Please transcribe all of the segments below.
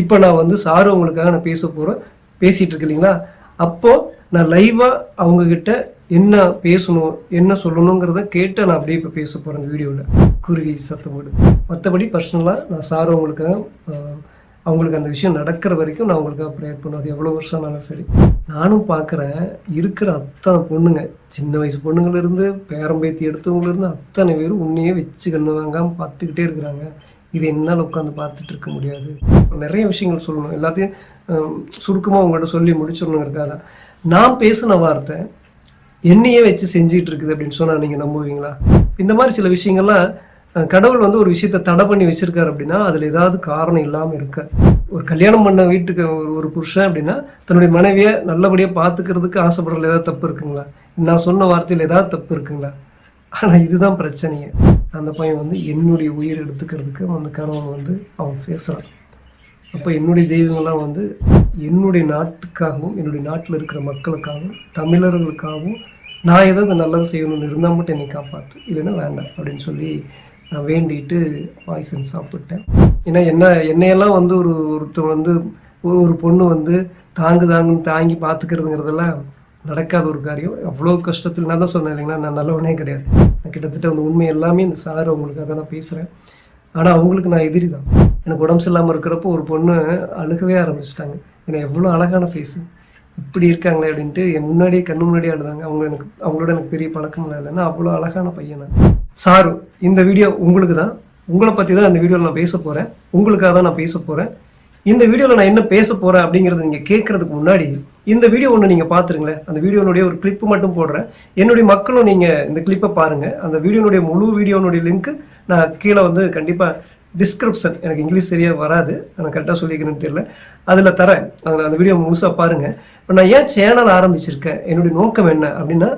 இப்போ நான் வந்து சாரு அவங்களுக்காக நான் பேசிகிட்டு இருக்கேன் இல்லைங்களா, அப்போது நான் லைவாக அவங்கக்கிட்ட என்ன பேசணும் என்ன சொல்லணுங்கிறத கேட்டு நான் அப்படியே இப்போ பேச போகிறேன் இந்த வீடியோவில். குருவி சத்தமோடு மற்றபடி பர்சனலாக நான் சாரு அவங்களுக்கு அந்த விஷயம் நடக்கிற வரைக்கும் நான் அவங்களுக்காக ப்ரேயர் பண்ணுவேன். அது எவ்வளோ வருஷம் ஆனாலும் சரி. நானும் பார்க்குறேன் இருக்கிற அத்தனை பொண்ணுங்க, சின்ன வயசு பொண்ணுங்கள்லேருந்து பேரம்பேத்தி எடுத்தவங்கலேருந்து அத்தனை பேரும் உன்னையே வச்சு கண்ணு வாங்காமல் பார்த்துக்கிட்டே இருக்கிறாங்க. இது என்னால் உட்காந்து பார்த்துட்டு இருக்க முடியாது. நிறைய விஷயங்கள் சொல்லணும், எல்லாத்தையும் சுருக்கமாக உங்கள்கிட்ட சொல்லி முடிச்சிடணுங்கிறதுக்காக நான் பேசின வார்த்தை என்னையே வச்சு செஞ்சிட்டு இருக்குது அப்படின்னு சொன்னால் நீங்கள் நம்புவீங்களா? இந்த மாதிரி சில விஷயங்கள்லாம் கடவுள் வந்து ஒரு விஷயத்தை தடை பண்ணி வச்சிருக்காரு அப்படின்னா அதில் ஏதாவது காரணம் இல்லாமல் இருக்க. ஒரு கல்யாணம் பண்ண வீட்டுக்கு ஒரு புருஷன் அப்படின்னா தன்னுடைய மனைவியை நல்லபடியாக பார்த்துக்கிறதுக்கு ஆசைப்படுறதுல ஏதாவது தப்பு இருக்குங்களா? நான் சொன்ன வார்த்தையில் ஏதாவது தப்பு இருக்குங்களா? ஆனால் இதுதான் பிரச்சனையே. அந்த பையன் வந்து என்னுடைய உயிர் எடுத்துக்கிறதுக்கு அந்த கணவன் வந்து அவன் பேசுகிறான். அப்போ என்னுடைய தெய்வங்கள்லாம் வந்து என்னுடைய நாட்டுக்காகவும் என்னுடைய நாட்டில் இருக்கிற மக்களுக்காகவும் தமிழர்களுக்காகவும் நான் ஏதாவது நல்லது செய்யணும்னு இருந்தால் மட்டும் என்னை காப்பாற்று, இல்லைன்னா வேண்டாம் அப்படின்னு சொல்லி நான் வேண்டிட்டு பாய்சன் சாப்பிட்டேன். ஏன்னா என்னையெல்லாம் வந்து ஒருத்தர் வந்து ஒரு பொண்ணு வந்து தாங்குன்னு தாங்கி பார்த்துக்கிறதுங்கிறதெல்லாம் நடக்காத ஒரு காரியம். அவ்வளோ கஷ்டத்தில் நான் தான் சொன்னேன் இல்லைங்களா, நான் நல்லவனே கிடையாது. நான் கிட்டத்தட்ட அந்த உண்மை எல்லாமே இந்த சார் அவங்களுக்காக தான் நான் பேசுகிறேன். ஆனால் அவங்களுக்கு நான் எதிரி தான். எனக்கு உடம்பு சரியில்லாமல் இருக்கிறப்போ ஒரு பொண்ணு அழுகவே ஆரம்பிச்சிட்டாங்க. ஏன்னா எவ்வளோ அழகான ஃபேஸு, இப்படி இருக்காங்களே அப்படின்ட்டு என் முன்னாடியே கண்ணு முன்னாடியே ஆடுதாங்க. அவங்களோட எனக்கு பெரிய பழக்கம் இல்லைன்னா அவ்வளோ அழகான பையன் சாரு. இந்த வீடியோ உங்களுக்கு தான், உங்களை பற்றி தான் இந்த வீடியோவில் நான் பேச போகிறேன், உங்களுக்காக தான் நான் பேச போகிறேன். இந்த வீடியோவில் நான் என்ன பேச போகிறேன் அப்படிங்கிறத நீங்கள் கேட்குறதுக்கு முன்னாடி இந்த வீடியோ ஒன்று நீங்கள் பார்த்துருங்களேன். அந்த வீடியோனுடைய ஒரு கிளிப்பு மட்டும் போடுறேன். என்னுடைய மக்களும் நீங்கள் இந்த கிளிப்பை பாருங்கள். அந்த வீடியோனுடைய முழு வீடியோனுடைய லிங்க்கு நான் கீழே வந்து கண்டிப்பாக டிஸ்கிரிப்ஷன், எனக்கு இங்கிலீஷ் சரியாக வராது, நான் கரெக்டாக சொல்லிக்கணும்னு தெரியல, அதில் தரேன். அந்த வீடியோ முழுசாக பாருங்கள். இப்போ நான் ஏன் சேனல் ஆரம்பிச்சிருக்கேன், என்னுடைய நோக்கம் என்ன அப்படின்னா,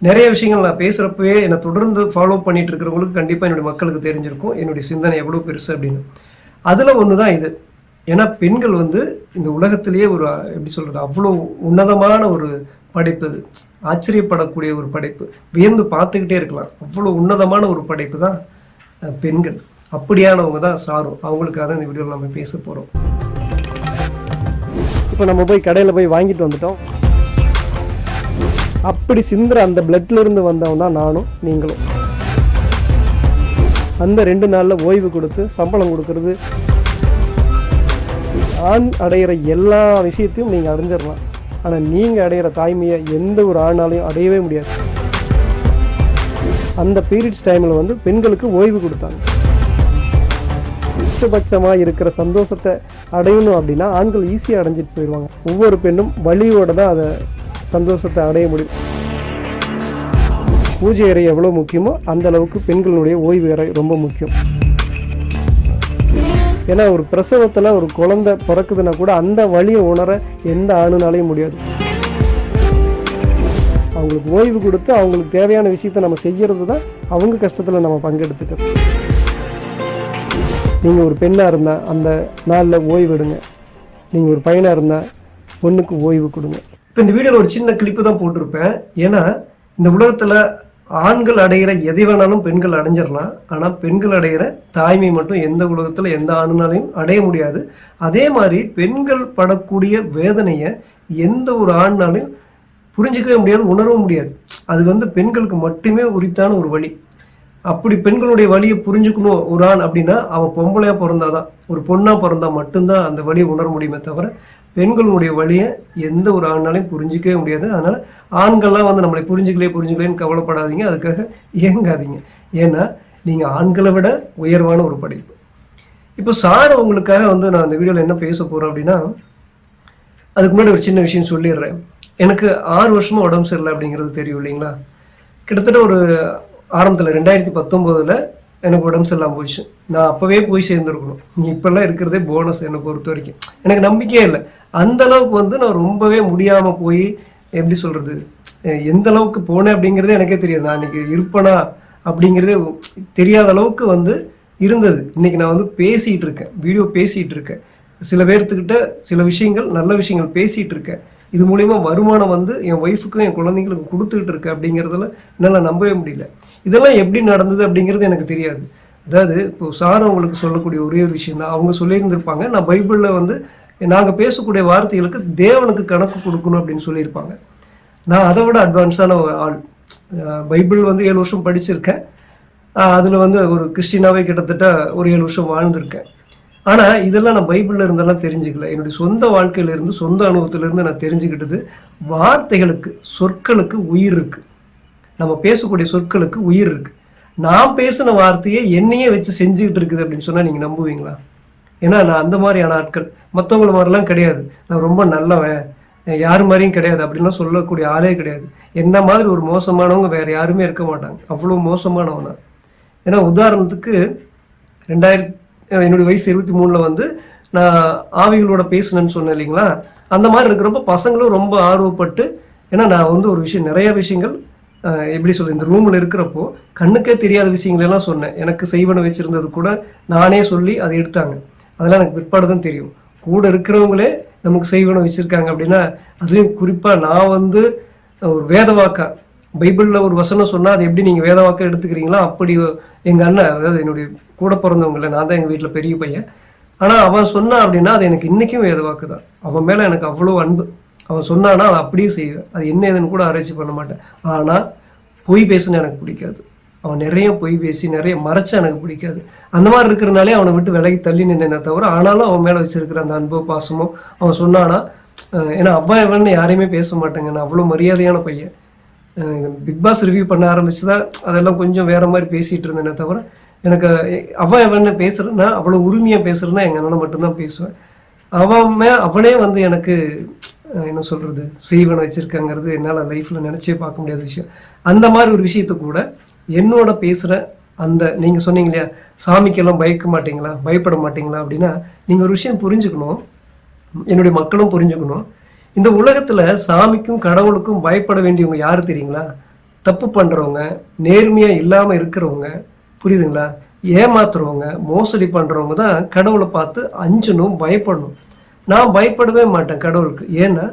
நிறைய விஷயங்கள் நான் பேசுகிறப்பவே என்னை தொடர்ந்து ஃபாலோ பண்ணிட்டு இருக்கிறவங்களுக்கு கண்டிப்பாக என்னுடைய மக்களுக்கு தெரிஞ்சிருக்கும் என்னுடைய சிந்தனை எவ்வளோ பெருசு அப்படின்னு. அதில் ஒன்று தான் இது. ஏன்னா பெண்கள் வந்து இந்த உலகத்திலேயே ஒரு எப்படி சொல்கிறது, அவ்வளோ உன்னதமான ஒரு படைப்பு. அது ஆச்சரியப்படக்கூடிய ஒரு படைப்பு, வியந்து பார்த்துக்கிட்டே இருக்கலாம். அவ்வளோ உன்னதமான ஒரு படைப்பு தான் பெண்கள். அப்படியானவங்க தான் சாரு. அவங்களுக்காக தான் இந்த வீடியோவில் நம்ம பேச போகிறோம். இப்போ நம்ம போய் கடையில் போய் வாங்கிட்டு வந்துட்டோம். அப்படி சிந்துற அந்த பிளட்லேருந்து வந்தவன் தான் நானும் நீங்களும். அந்த 2 நாளில் ஓய்வு கொடுத்து சம்பளம் கொடுக்கறது, ஆண் அடையிற எல்லா விஷயத்தையும் நீங்கள் அடைஞ்சிடலாம். ஆனால் நீங்கள் அடையிற தாய்மையை எந்த ஒரு ஆணாலையும் அடையவே முடியாது. அந்த பீரியட்ஸ் டைமில் வந்து பெண்களுக்கு ஓய்வு கொடுத்தாங்க. உச்சபட்சமாக இருக்கிற சந்தோஷத்தை அடையணும் அப்படின்னா ஆண்கள் ஈஸியாக அடைஞ்சிட்டு போயிடுவாங்க. ஒவ்வொரு பெண்ணும் வலியோட தான் அதை சந்தோஷத்தை அடைய முடியும். பூஜை அறை எவ்வளோ முக்கியமோ அந்த அளவுக்கு பெண்களுடைய ஓய்வு அறை ரொம்ப முக்கியம். ஏன்னா ஒரு பிரசவத்தில் ஒரு குழந்தை பிறக்குதுன்னா கூட அந்த வலியை உணர எந்த ஆணுனாலையும் முடியாது. அவங்களுக்கு ஓய்வு கொடுத்து அவங்களுக்கு தேவையான விஷயத்தை நம்ம செய்கிறது தான் அவங்க கஷ்டத்தில் நம்ம பங்கெடுத்துக்கிறோம். நீங்கள் ஒரு பெண்ணாக இருந்தால் அந்த நாளில் ஓய்வு எடுங்க. நீங்கள் ஒரு பையனாக இருந்தால் பொண்ணுக்கு ஓய்வு கொடுங்க. இப்போ இந்த வீடியோவில் ஒரு சின்ன கிளிப்பு தான் போட்டிருப்பேன். ஏன்னா இந்த உலகத்தில் ஆண்கள் அடைகிற எதை வேணாலும் பெண்கள் அடைஞ்சிடலாம். ஆனால் பெண்கள் அடைகிற தாய்மை மட்டும் எந்த உலகத்தில் எந்த ஆணுனாலையும் அடைய முடியாது. அதே மாதிரி பெண்கள் படக்கூடிய வேதனையை எந்த ஒரு ஆண்னாலையும் புரிஞ்சிக்கவே முடியாது, உணரவும் முடியாது. அது வந்து பெண்களுக்கு மட்டுமே உரித்தான ஒரு வழி. அப்படி பெண்களுடைய வழியை புரிஞ்சுக்கணும் ஒரு ஆண் அப்படின்னா அவன் பொம்பளையாக பிறந்தாதான், ஒரு பொண்ணாக பிறந்தா மட்டும்தான் அந்த வழியை உணர முடியுமே தவிர பெண்களுடைய வழியை எந்த ஒரு ஆண்னாலையும் புரிஞ்சிக்கவே முடியாது. அதனால் ஆண்கள்லாம் வந்து நம்மளை புரிஞ்சுக்கலேன்னு கவலைப்படாதீங்க, அதுக்காக இயங்காதீங்க. ஏன்னா நீங்கள் ஆண்களை விட உயர்வான ஒரு படைப்பு. இப்போ சார் உங்களுக்காக வந்து நான் அந்த வீடியோவில் என்ன பேச போகிறேன் அப்படின்னா, அதுக்கு முன்னாடி ஒரு சின்ன விஷயம் சொல்லிடுறேன். எனக்கு 6 வருஷமாக உடம்பு சரியில்லை அப்படிங்கிறது தெரியும் இல்லைங்களா. கிட்டத்தட்ட ஒரு ஆரம்பத்தில் 2019 எனக்கு உடம்பு சரியில்லாமல் போயிடுச்சு. நான் அப்போவே போய் சேர்ந்துருக்கணும். இப்போல்லாம் இருக்கிறதே போனஸ் என்னை பொறுத்த வரைக்கும். எனக்கு நம்பிக்கையே இல்லை. அந்த அளவுக்கு வந்து நான் ரொம்பவே முடியாமல் போய் எப்படி சொல்கிறது, எந்த அளவுக்கு போனேன் அப்படிங்கிறதே எனக்கே தெரியாது. நான் இன்றைக்கி இருப்பேனா அப்படிங்கிறதே தெரியாத அளவுக்கு வந்து இருந்தது. இன்றைக்கி நான் வந்து பேசிகிட்டு இருக்கேன், வீடியோ பேசிகிட்டு இருக்கேன், சில பேர்த்துக்கிட்ட சில விஷயங்கள் நல்ல விஷயங்கள் பேசிகிட்டு இருக்கேன். இது மூலயமா வருமானம் வந்து என் ஒய்ஃபுக்கும் என் குழந்தைங்களுக்கு கொடுத்துக்கிட்டு இருக்கு அப்படிங்கிறதுல என்னால் நம்பவே முடியல. இதெல்லாம் எப்படி நடந்தது அப்படிங்கிறது எனக்கு தெரியாது. அதாவது இப்போ சார் அவங்களுக்கு சொல்லக்கூடிய ஒரே ஒரு விஷயம் தான். அவங்க சொல்லியிருந்திருப்பாங்க, நான் பைபிளில் வந்து நாங்கள் பேசக்கூடிய வார்த்தைகளுக்கு தேவனுக்கு கணக்கு கொடுக்கணும் அப்படின்னு சொல்லியிருப்பாங்க. நான் அதை விட அட்வான்ஸான ஒரு ஆள். பைபிள் வந்து 7 வருஷம் படிச்சிருக்கேன். அதில் வந்து ஒரு கிறிஸ்டினாவே கிட்டத்தட்ட ஒரு 7 வருஷம் வாழ்ந்திருக்கேன். ஆனால் இதெல்லாம் நான் பைபிளில் இருந்தெல்லாம் தெரிஞ்சுக்கல. என்னுடைய சொந்த வாழ்க்கையிலேருந்து, சொந்த அனுபவத்திலேருந்து நான் தெரிஞ்சுக்கிட்டது, வார்த்தைகளுக்கு, சொற்களுக்கு உயிர் இருக்குது. நம்ம பேசக்கூடிய சொற்களுக்கு உயிர் இருக்குது. நான் பேசின வார்த்தையை என்னையே வச்சு செஞ்சுக்கிட்டு இருக்குது அப்படின்னு சொன்னால் நீங்கள் நம்புவீங்களா? ஏன்னா நான் அந்த மாதிரியான ஆட்கள், மற்றவங்கள மாதிரிலாம் கிடையாது. நான் ரொம்ப நல்லவன், யார் மாதிரியும் கிடையாது அப்படின்லாம் சொல்லக்கூடிய ஆளே கிடையாது. என்ன மாதிரி ஒரு மோசமானவங்க வேறு யாருமே இருக்க மாட்டாங்க. அவ்வளோ மோசமானவன் தான். ஏன்னா உதாரணத்துக்கு என்னுடைய வயசு 23 வந்து நான் ஆவிகளோட பேசுனேன்னு சொன்னேன் இல்லைங்களா? அந்த மாதிரி இருக்கிறப்ப பசங்களும் ரொம்ப ஆர்வப்பட்டு, ஏன்னா நான் வந்து ஒரு விஷயம், நிறைய விஷயங்கள் எப்படி சொல்ல, இந்த ரூமில் இருக்கிறப்போ கண்ணுக்கே தெரியாத விஷயங்களெல்லாம் சொன்னேன். எனக்கு செய்வன வச்சுருந்தது கூட நானே சொல்லி அதை எடுத்தாங்க. அதெல்லாம் எனக்கு பிற்பாடு தான் தெரியும். கூட இருக்கிறவங்களே நமக்கு செய்வன வச்சுருக்காங்க அப்படின்னா, அதுலேயும் குறிப்பாக நான் வந்து ஒரு வேதவாக்கா, பைபிளில் ஒரு வசனம் சொன்னால் அது எப்படி நீங்கள் வேதவாக்கா எடுத்துக்கிறீங்களோ அப்படி எங்கள் அண்ணன், அதாவது என்னுடைய கூட பிறந்தவங்கள, நான் தான் எங்கள் வீட்டில் பெரிய பையன். ஆனால் அவன் சொன்னான் அப்படின்னா அது எனக்கு இன்றைக்கும் வேதவாக்கு தான். அவன் மேலே எனக்கு அவ்வளோ அன்பு. அவன் சொன்னான்னா அதை அப்படியே செய்வேன். அது என்ன ஏதுன்னு கூட ஆராய்ச்சி பண்ண மாட்டேன். ஆனால் பொய் பேசுன்னு எனக்கு பிடிக்காது. அவன் நிறைய பொய் பேசி நிறைய மறைச்சா எனக்கு பிடிக்காது. அந்த மாதிரி இருக்கிறனாலே அவனை விட்டு விலகி தள்ளி நின்னே தவிர, ஆனாலும் அவன் மேலே வச்சிருக்கிற அந்த அன்போ பாசமோ, அவன் சொன்னானா, ஏன்னா அவ்வா எவன்னு யாரையுமே பேச மாட்டேங்க. நான் அவ்வளோ மரியாதையான பையன். பிக் பாஸ் ரிவ்யூ பண்ண ஆரம்பிச்சுதான் அதெல்லாம் கொஞ்சம் வேற மாதிரி பேசிகிட்டு இருந்தேனே தவிர, எனக்கு அவன் எவன்னு பேசுறேன்னா, அவ்வளோ உரிமையாக பேசுறேன்னா எங்கள் அண்ணனை மட்டும்தான் பேசுவேன். அவனே வந்து எனக்கு என்ன சொல்கிறது, செய்வனை வச்சுருக்காங்கிறது என்னால் லைஃப்பில் நினச்சே பார்க்க முடியாத விஷயம். அந்த மாதிரி ஒரு விஷயத்த கூட என்னோட பேசுகிற அந்த, நீங்கள் சொன்னீங்க இல்லையா, சாமிக்கெல்லாம் பயப்பட மாட்டீங்களா அப்படின்னா, நீங்கள் ஒரு விஷயம் புரிஞ்சுக்கணும், என்னுடைய மக்களும் புரிஞ்சுக்கணும். இந்த உலகத்தில் சாமிக்கும் கடவுளுக்கும் பயப்பட வேண்டியவங்க யார் தெரியுங்களா? தப்பு பண்ணுறவங்க, நேர்மையாக இல்லாமல் இருக்கிறவங்க, புரியுதுங்களா, ஏமாத்துறவங்க, மோசடி பண்ணுறவங்க தான் கடவுளை பார்த்து அஞ்சணும், பயப்படணும். நான் பயப்படவே மாட்டேன் கடவுளுக்கு. ஏன்னா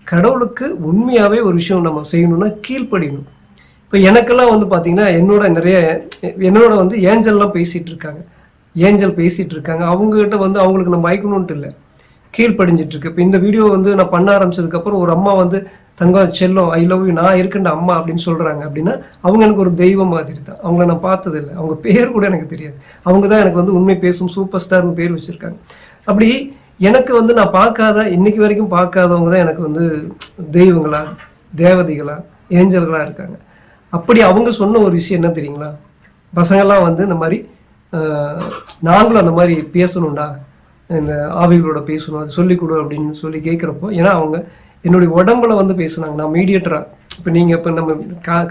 கடவுளுக்கு உண்மையாகவே ஒரு விஷயம் நம்ம செய்யணும்னா கீழ்ப்படியணும். இப்போ எனக்கெல்லாம் வந்து பார்த்தீங்கன்னா என்னோட வந்து ஏஞ்சல்லாம் பேசிகிட்டு இருக்காங்க. அவங்ககிட்ட வந்து அவங்களுக்கு நம்ம பயக்கணுன்ட்டு இல்லை, கீழ்ப்படிஞ்சிட்ருக்கு. இப்போ இந்த வீடியோ வந்து நான் பண்ண ஆரம்பிச்சதுக்கப்புறம் ஒரு அம்மா வந்து, தங்கம் செல்லம் ஐ லவ் யூ, நான் இருக்கின்ற அம்மா அப்படின்னு சொல்கிறாங்க அப்படின்னா, அவங்க எனக்கு ஒரு தெய்வம் மாதிரி தான். அவங்கள நான் பார்த்ததில்லை, அவங்க பேர் கூட எனக்கு தெரியாது. அவங்க தான் எனக்கு வந்து உண்மை பேசும் சூப்பர் ஸ்டார்னு பேர் வச்சுருக்காங்க. அப்படி எனக்கு வந்து நான் இன்னைக்கு வரைக்கும் பார்க்காதவங்க தான் எனக்கு வந்து தெய்வங்களா, தேவதைகளா, ஏஞ்சல்களா இருக்காங்க. அப்படி அவங்க சொன்ன ஒரு விஷயம் என்ன தெரியுங்களா? பசங்கள்லாம் வந்து இந்த மாதிரி நாங்களும் அந்த மாதிரி பேசணும்டா, இந்த ஆவிகளோட பேசணும், அது சொல்லிக் கொடு அப்படின்னு சொல்லி கேட்குறப்போ, ஏன்னா அவங்க என்னுடைய உடம்புல வந்து பேசுனாங்க. நான் மீடியேட்டராக, இப்போ நம்ம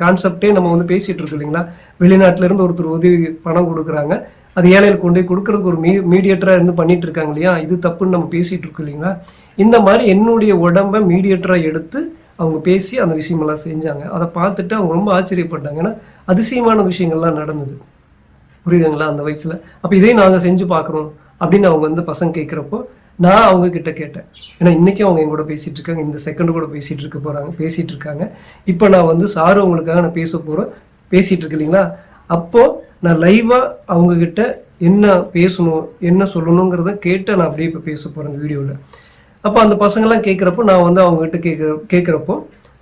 கான்செப்டே நம்ம வந்து பேசிகிட்டு இருக்கோம் இல்லைங்களா? வெளிநாட்டிலேருந்து ஒருத்தர் உதவி பணம் கொடுக்குறாங்க, அது ஏழையில் கொண்டு போய் கொடுக்குறதுக்கு ஒரு மீடியேட்டராக இருந்து பண்ணிட்டு இருக்காங்க இல்லையா? இது தப்புன்னு நம்ம பேசிகிட்டு இருக்கோம் இல்லைங்களா? இந்த மாதிரி என்னுடைய உடம்பை மீடியேட்டராக எடுத்து அவங்க பேசி அந்த விஷயமெல்லாம் செஞ்சாங்க. அதை பார்த்துட்டு அவங்க ரொம்ப ஆச்சரியப்பட்டாங்க. ஏன்னா அதிசயமான விஷயங்கள்லாம் நடந்தது, புரியுதுங்களா, அந்த வயசில். அப்போ இதையும் நாங்கள் செஞ்சு பார்க்குறோம் அப்படின்னு அவங்க வந்து பசங்க கேட்குறப்போ நான் அவங்க கிட்ட கேட்டேன். ஏன்னா இன்றைக்கும் அவங்க என் கூட பேசிகிட்டு இருக்காங்க, இந்த செகண்டு கூட பேசிகிட்டு இருக்காங்க. இப்போ நான் வந்து சாரு அவங்களுக்காக நான் பேசிகிட்டு இருக்கு இல்லைங்களா? அப்போது நான் லைவாக அவங்கக்கிட்ட என்ன பேசணும், என்ன சொல்லணுங்கிறத கேட்டு நான் அப்படியே இப்போ பேச போகிறேன் வீடியோவில். அப்போ அந்த பசங்கள்லாம் கேட்குறப்போ நான் வந்து அவங்ககிட்ட கேட்குறப்போ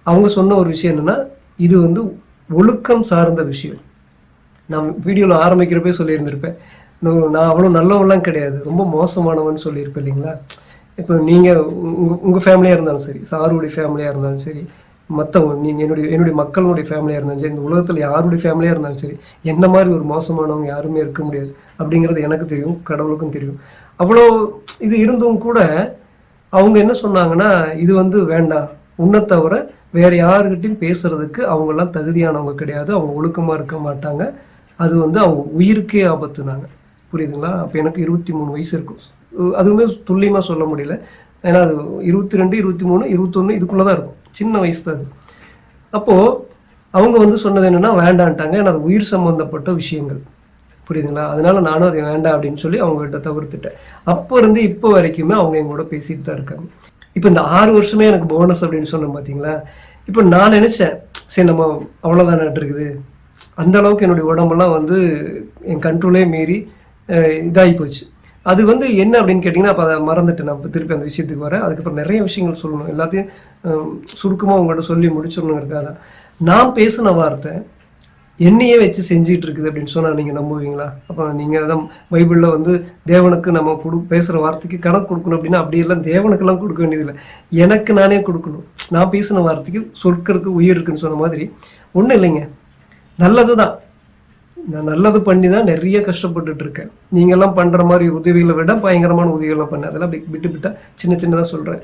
அவங்க சொன்ன ஒரு விஷயம் என்னென்னா, இது வந்து ஒழுக்கம் சார்ந்த விஷயம். நான் வீடியோவில் ஆரம்பிக்கிறப்பே சொல்லியிருந்திருப்பேன், நான் அவ்வளோ நல்லவெல்லாம் கிடையாது, ரொம்ப மோசமானவன்னு சொல்லியிருப்பேன் இல்லைங்களா? இப்போ நீங்கள் உங்கள் ஃபேமிலியாக இருந்தாலும் சரி, சாருடைய ஃபேமிலியாக இருந்தாலும் சரி, மற்றவங்க நீங்கள் என்னுடைய மக்களுடைய ஃபேமிலியாக இருந்தாலும் சரி, இந்த உலகத்தில் யாருடைய ஃபேமிலியாக இருந்தாலும் சரி, என்ன மாதிரி ஒரு மோசமானவங்க யாருமே இருக்க முடியாது அப்படிங்கிறது எனக்கு தெரியும், கடவுளுக்கும் தெரியும். அவ்வளோ இது இருந்தும் கூட அவங்க என்ன சொன்னாங்கன்னா, இது வந்து வேண்டாம், உன்னை தவிர வேறு யாருக்கிட்டையும் பேசுகிறதுக்கு அவங்கெல்லாம் தகுதியானவங்க கிடையாது, அவங்க ஒழுக்கமாக இருக்க மாட்டாங்க, அது வந்து அவங்க உயிருக்கே ஆபத்துனாங்க. புரியுதுங்களா? அப்போ எனக்கு 23 வயசு இருக்கும். அதுவுமே துல்லியமாக சொல்ல முடியல, ஏன்னா அது 22, 23, 21 இதுக்குள்ளே தான் இருக்கும், சின்ன வயசு தான் அது. அப்போது அவங்க வந்து சொன்னது என்னென்னா வேண்டான்ட்டாங்க. ஏன்னா அது உயிர் சம்மந்தப்பட்ட விஷயங்கள், புரியுதுங்களா? அதனால நானும் அதை வேண்டாம் அப்படின்னு சொல்லி அவங்ககிட்ட தவிர்த்துட்டேன். அப்போ இருந்து இப்போ வரைக்குமே அவங்க எங்களோட பேசிட்டு தான் இருக்காங்க. இப்போ இந்த 6 வருஷமே எனக்கு போனஸ் அப்படின்னு சொன்னோம் பார்த்தீங்களா? இப்போ நான் நினச்சேன், சரி நம்ம அவ்வளோதான் இருக்குது, அந்த அளவுக்கு என்னுடைய உடம்பெல்லாம் வந்து என் கண்ட்ரோலே மீறி இதாகி போச்சு. அது வந்து என்ன அப்படின்னு கேட்டிங்கன்னா, அப்போ அதை மறந்துட்டு நான் இப்போ திருப்பி அந்த விஷயத்துக்கு வரேன். அதுக்கப்புறம் நிறைய விஷயங்கள் சொல்லணும், எல்லாத்தையும் சுருக்கமாக உங்கள்கிட்ட சொல்லி முடிச்சிடணுங்கிறதுக்காக நான் பேசின வார்த்தை என்னையே வச்சு செஞ்சிட்டு இருக்குது அப்படின்னு சொன்னால் நீங்கள் நம்புவீங்களா? அப்போ நீங்கள் தான் பைபிளில் வந்து தேவனுக்கு நம்ம பேசுகிற வார்த்தைக்கு கணக்கு கொடுக்கணும் அப்படின்னா அப்படியெல்லாம் தேவனுக்கெல்லாம் கொடுக்க வேண்டியதில்லை, எனக்கு நானே கொடுக்கணும். நான் பேசின வார்த்தைக்கு சொற்கருக்கு உயிர் இருக்குன்னு சொன்ன மாதிரி ஒன்றும் இல்லைங்க, நல்லது தான். நான் நல்லது பண்ணி தான் நிறைய கஷ்டப்பட்டுட்டு இருக்கேன். நீங்கள்லாம் பண்ணுற மாதிரி உதவிகளை விட பயங்கரமான உதவிகள்லாம் பண்ணேன். அதெல்லாம் அப்படி விட்டு விட்டா சின்ன சின்னதாக சொல்கிறேன்.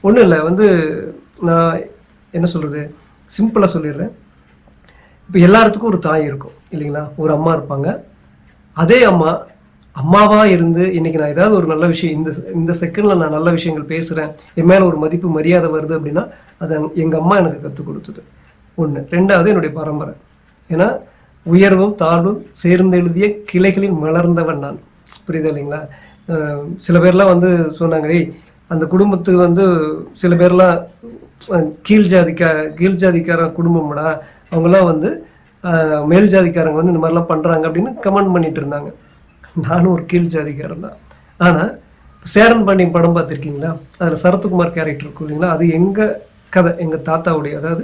ஒன்றும் இல்லை, வந்து நான் என்ன சொல்கிறது, சிம்பிளாக சொல்லிடுறேன். இப்போ எல்லாத்துக்கும் ஒரு தாய் இருக்கும் இல்லைங்களா, ஒரு அம்மா இருப்பாங்க. அதே அம்மாவாக இருந்து இன்றைக்கி நான் ஏதாவது ஒரு நல்ல விஷயம் இந்த செகண்டில் நான் நல்ல விஷயங்கள் பேசுகிறேன், என் மேலே ஒரு மதிப்பு மரியாதை வருது அப்படின்னா அது எங்கள் அம்மா எனக்கு கற்றுக் கொடுத்தது ஒன்று. ரெண்டாவது என்னுடைய பரம்பரை. ஏன்னா உயர்வும் தாழ்வும் சேர்ந்து எழுதிய கிளைகளில் மலர்ந்தவன் நான். புரியுதா இல்லைங்களா? சில பேர்லாம் வந்து சொன்னாங்க, அந்த குடும்பத்துக்கு வந்து சில பேர்லாம் கீழ் ஜாதிக்கார குடும்பம்டா, அவங்களாம் வந்து மேல் ஜாதிக்காரங்க வந்து இந்த மாதிரிலாம் பண்ணுறாங்க அப்படின்னு கமெண்ட் பண்ணிட்டு இருந்தாங்க. நானும் ஒரு கீழ் ஜாதிக்காரன் தான். ஆனால் சேரன் பாண்டியன் படம் பார்த்துருக்கீங்களா? அதில் சரத்குமார் கேரக்டர் இருக்கும் இல்லைங்களா, அது எங்கள் கதை, எங்கள் தாத்தாவுடைய, அதாவது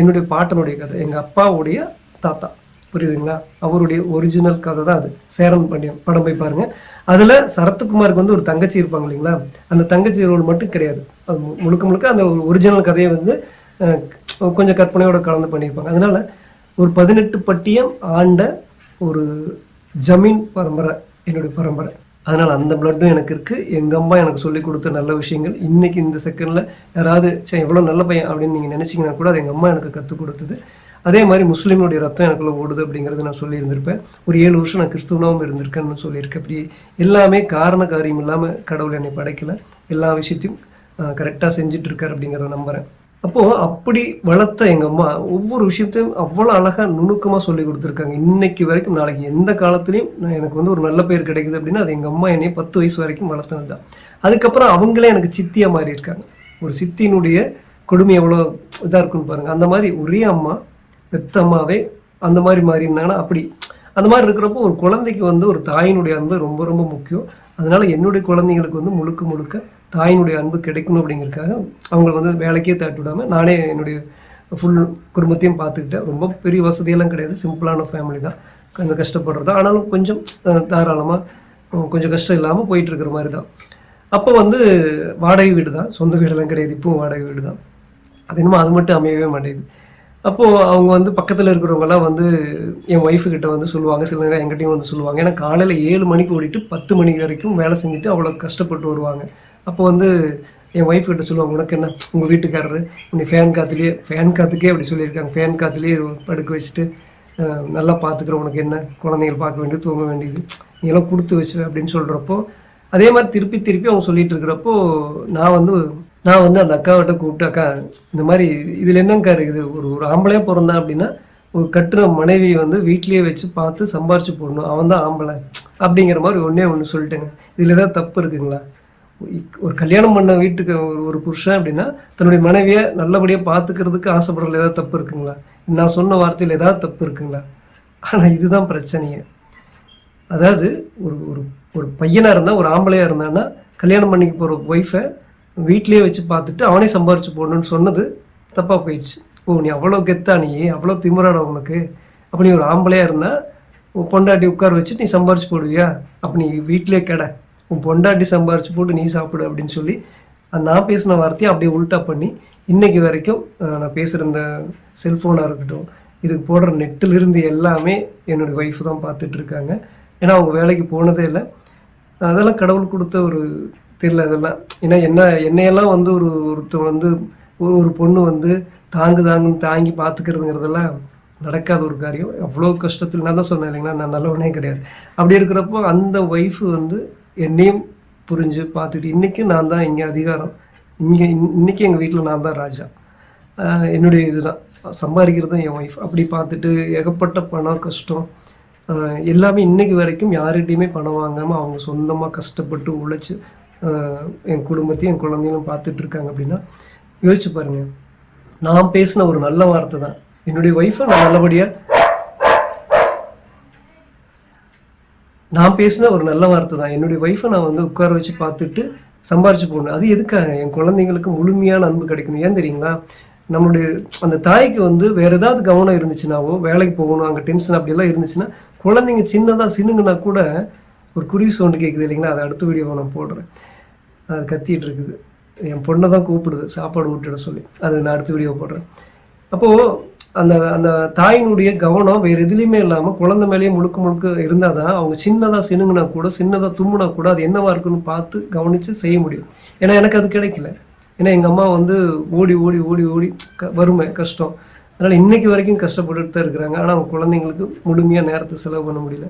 என்னுடைய பாட்டனுடைய கதை, எங்கள் அப்பாவுடைய தாத்தா. புரியுதுங்களா? அவருடைய ஒரிஜினல் கதை தான் அது. சேரன் பாண்டியன் படம் போய் பாருங்கள். அதில் சரத்குமாருக்கு வந்து ஒரு தங்கச்சி இருப்பாங்க இல்லைங்களா, அந்த தங்கச்சி ரோல் மட்டும் கிடையாது, அது முழுக்க அந்த ஒரிஜினல் கதையை வந்து கொஞ்சம் கற்பனையோட கலந்து பண்ணியிருப்பாங்க. அதனால ஒரு 18 பட்டியம் ஆண்ட ஒரு ஜமீன் பரம்பரை என்னுடைய பரம்பரை. அதனால் அந்த பிளட்டும் எனக்கு இருக்குது. எங்கள் அம்மா எனக்கு சொல்லி கொடுத்த நல்ல விஷயங்கள் இன்றைக்கி இந்த செகண்டில் யாராவது எவ்வளோ நல்ல பையன் அப்படின்னு நீங்கள் நினச்சிங்கன்னா கூட அது எங்கள் அம்மா எனக்கு கற்றுக் கொடுத்தது. அதே மாதிரி முஸ்லீமுடைய ரத்தம் எனக்குள்ளே ஓடுது அப்படிங்கிறது நான் சொல்லியிருந்திருப்பேன். ஒரு 7 வருஷம் நான் கிறிஸ்துவனாகவும் இருந்திருக்கேன்னு சொல்லியிருக்கேன். அப்படி எல்லாமே காரண காரியம் இல்லாமல் கடவுள் என்னை படைக்கலை, எல்லா விஷயத்தையும் கரெக்டாக செஞ்சிட்ருக்கார் அப்படிங்கிறத நம்புகிறேன். அப்போது அப்படி வளர்த்த எங்கள் அம்மா ஒவ்வொரு விஷயத்தையும் அவ்வளோ அழகாக நுணுக்கமாக சொல்லி கொடுத்துருக்காங்க. இன்னைக்கு வரைக்கும், நாளைக்கு எந்த காலத்துலேயும் எனக்கு வந்து ஒரு நல்ல பேர் கிடைக்குது அப்படின்னா அது எங்கள் அம்மா என்னைய 10 வயசு வரைக்கும் வளர்த்தது தான். அதுக்கப்புறம் அவங்களே எனக்கு சித்தியாக மாறி இருக்காங்க. ஒரு சித்தியினுடைய கொடுமை எவ்வளோ இதாக இருக்குன்னு பாருங்கள். அந்த மாதிரி ஒரே அம்மா, பெத்த அம்மாவே அந்த மாதிரி மாறி இருந்தாங்கன்னா, அப்படி அந்த மாதிரி இருக்கிறப்போ ஒரு குழந்தைக்கு வந்து ஒரு தாயினுடைய அன்பு ரொம்ப ரொம்ப முக்கியம். அதனால் என்னுடைய குழந்தைங்களுக்கு வந்து முழுக்க தாயினுடைய அன்பு கிடைக்கணும் அப்படிங்கிறதுக்காக அவங்களை வந்து வேலைக்கே தாட்டி விடாமல் நானே என்னுடைய ஃபுல் குடும்பத்தையும் பார்த்துக்கிட்டேன். ரொம்ப பெரிய வசதியெல்லாம் கிடையாது, சிம்பிளான ஃபேமிலி தான், கொஞ்சம் கஷ்டப்படுறது, ஆனாலும் கொஞ்சம் தாராளமாக கொஞ்சம் கஷ்டம் இல்லாமல் போயிட்டுருக்கிற மாதிரி தான். அப்போ வந்து வாடகை வீடு தான், சொந்த வீடெல்லாம் கிடையாது, இப்போவும் வாடகை வீடு தான். அது என்னமோ அது மட்டும் அமையவே மாட்டேங்குது. அப்போது அவங்க வந்து பக்கத்தில் இருக்கிறவங்கலாம் வந்து என் ஒய்ஃபுக்கிட்ட வந்து சொல்லுவாங்க, சில நேரம் எங்கிட்டையும் வந்து சொல்லுவாங்க. ஏன்னா காலையில் 7 மணிக்கு ஓடிட்டு 10 மணி வரைக்கும் வேலை செஞ்சுட்டு அவ்வளோ கஷ்டப்பட்டு வருவாங்க. அப்போ வந்து என் ஒய்ஃப்கிட்ட சொல்லுவாங்க, உனக்கு என்ன, உங்கள் வீட்டுக்காரரு உன்னை ஃபேன் காற்றுக்கே அப்படி சொல்லியிருக்காங்க, ஃபேன் காற்றுலேயே படுக்க வச்சுட்டு நல்லா பார்த்துக்குற, உனக்கு என்ன, குழந்தைகள் பார்க்க வேண்டியது, தூங்க வேண்டியது, நீங்களாம் கொடுத்து வச்சு அப்படின்னு சொல்கிறப்போ, அதே மாதிரி திருப்பி அவங்க சொல்லிட்டு இருக்கிறப்போ நான் வந்து அந்த அக்காவிட்ட கூப்பிட்டு, அக்கா இந்த மாதிரி இதில் என்னங்கக்கா இருக்குது, ஒரு ஆம்பளையே பிறந்தான் அப்படின்னா ஒரு கட்டுற மனைவி வந்து வீட்லேயே வச்சு பார்த்து சம்பாரிச்சு போடணும், அவன் தான் ஆம்பளை அப்படிங்கிற மாதிரி ஒன்று சொல்லிட்டேங்க. இதில் ஏதாவது தப்பு இருக்குங்களா? ஒரு கல்யாணம் பண்ண வீட்டுக்கு ஒரு புருஷன் அப்படின்னா தன்னுடைய மனைவியை நல்லபடியாக பார்த்துக்கிறதுக்கு ஆசைப்படுறதுல ஏதாவது தப்பு இருக்குங்களா? நான் சொன்ன வார்த்தையில் ஏதாவது தப்பு இருக்குங்களா? ஆனால் இதுதான் பிரச்சனையே. அதாவது ஒரு பையனாக இருந்தால், ஒரு ஆம்பளையாக இருந்தான்னா கல்யாணம் பண்ணிக்க போகிற ஒய்ஃபை வீட்லேயே வச்சு பார்த்துட்டு அவனே சம்பாரிச்சு போடணும்னு சொன்னது தப்பாக போயிடுச்சு. நீ அவ்வளோ கெத்தா, நீ அவ்வளோ திமிராட உனக்கு, அப்போ நீ ஒரு ஆம்பளையாக இருந்தால் பொண்டாட்டி உட்கார வச்சு நீ சம்பாரிச்சு போடுவியா? அப்போ நீ வீட்டிலே கடை, உன் பொண்டாட்டி சம்பாரிச்சு போட்டு நீ சாப்பிடு அப்படின்னு சொல்லி நான் பேசின வார்த்தையை அப்படியே உல்ட்டா பண்ணி இன்றைக்கி வரைக்கும் நான் பேசுகிற இந்த செல்ஃபோனாக இருக்கட்டும், இதுக்கு போடுற நெட்டிலிருந்து எல்லாமே என்னுடைய ஒய்ஃப் தான் பார்த்துட்ருக்காங்க. ஏன்னா அவங்க வேலைக்கு போனதே இல்லை. அதெல்லாம் கடவுள் கொடுத்த ஒரு தெரியல அதெல்லாம். ஏன்னா என்னையெல்லாம் வந்து ஒருத்தர் வந்து ஒரு பொண்ணு வந்து தாங்குன்னு தாங்கி பார்த்துக்கிறதுங்கிறதெல்லாம் நடக்காத ஒரு காரியம். அவ்வளோ கஷ்டத்தில் நான் தான் சொன்னேன் இல்லைங்களா, நான் நல்லவனே கிடையாது. அப்படி இருக்கிறப்போ அந்த ஒய்ஃபு வந்து என்னையும் புரிஞ்சு பார்த்துட்டு இன்றைக்கும் நான் தான் இங்கே அதிகாரம், இன்றைக்கி எங்கள் வீட்டில் நான் தான் ராஜா, என்னுடைய இதுதான் சம்பாதிக்கிறதும் என் ஒய்ஃப். அப்படி பார்த்துட்டு ஏகப்பட்ட பணம் கஷ்டம் எல்லாமே இன்றைக்கி வரைக்கும் யார்கிட்டையுமே பணம் வாங்காமல் அவங்க சொந்தமாக கஷ்டப்பட்டு உழைச்சி என் குடும்பத்தையும் என் குழந்தைகளும் பார்த்துட்ருக்காங்க. அப்படின்னா யோசிச்சு பாருங்கள், நான் பேசின ஒரு நல்ல வார்த்தை தான் என்னுடைய ஒய்ஃபை நான் நல்லபடியாக நான் பேசின ஒரு நல்ல வார்த்தை தான். என்னுடைய ஒய்ஃபை நான் வந்து உட்கார வச்சு பார்த்துட்டு சம்பாரிச்சு போடணும். அது எதுக்காக? என் குழந்தைங்களுக்கு முழுமையான அன்பு கிடைக்கணும். ஏன் தெரியுங்களா? நம்மளுடைய அந்த தாய்க்கு வந்து வேற ஏதாவது கவனம் இருந்துச்சுனாவோ, வேலைக்கு போகணும், அங்கே டென்ஷன் அப்படியெல்லாம் இருந்துச்சுன்னா, குழந்தைங்க சின்னதாக சின்னுங்கன்னா கூட ஒரு குருவி சவுண்டு கேட்குது இல்லைங்களா? அதை அடுத்த வீடியோவை நான் போடுறேன். அது கத்திட்டு இருக்குது. என் பொண்ணை தான் கூப்பிடுது சாப்பாடு ஊட்டிட சொல்லி. அது நான் அடுத்த வீடியோ போடுறேன். அப்போது அந்த அந்த தாயினுடைய கவனம் வேறு எதுலேயுமே இல்லாமல் குழந்தை மேலேயே முழுக்க முழுக்க இருந்தால் தான் அவங்க சின்னதாக சினுங்கினா கூட, சின்னதாக தும்முனா கூட அது என்னவா இருக்குன்னு பார்த்து கவனித்து செய்ய முடியும். ஏன்னா எனக்கு அது கிடைக்கல. ஏன்னா எங்கள் அம்மா வந்து ஓடி ஓடி ஓடி ஓடி வறுமை கஷ்டம். அதனால் இன்றைக்கி வரைக்கும் கஷ்டப்பட்டுட்டு தான் இருக்கிறாங்க. ஆனால் அவங்க குழந்தைங்களுக்கு முழுமையாக நேரத்தை செலவு பண்ண முடியல.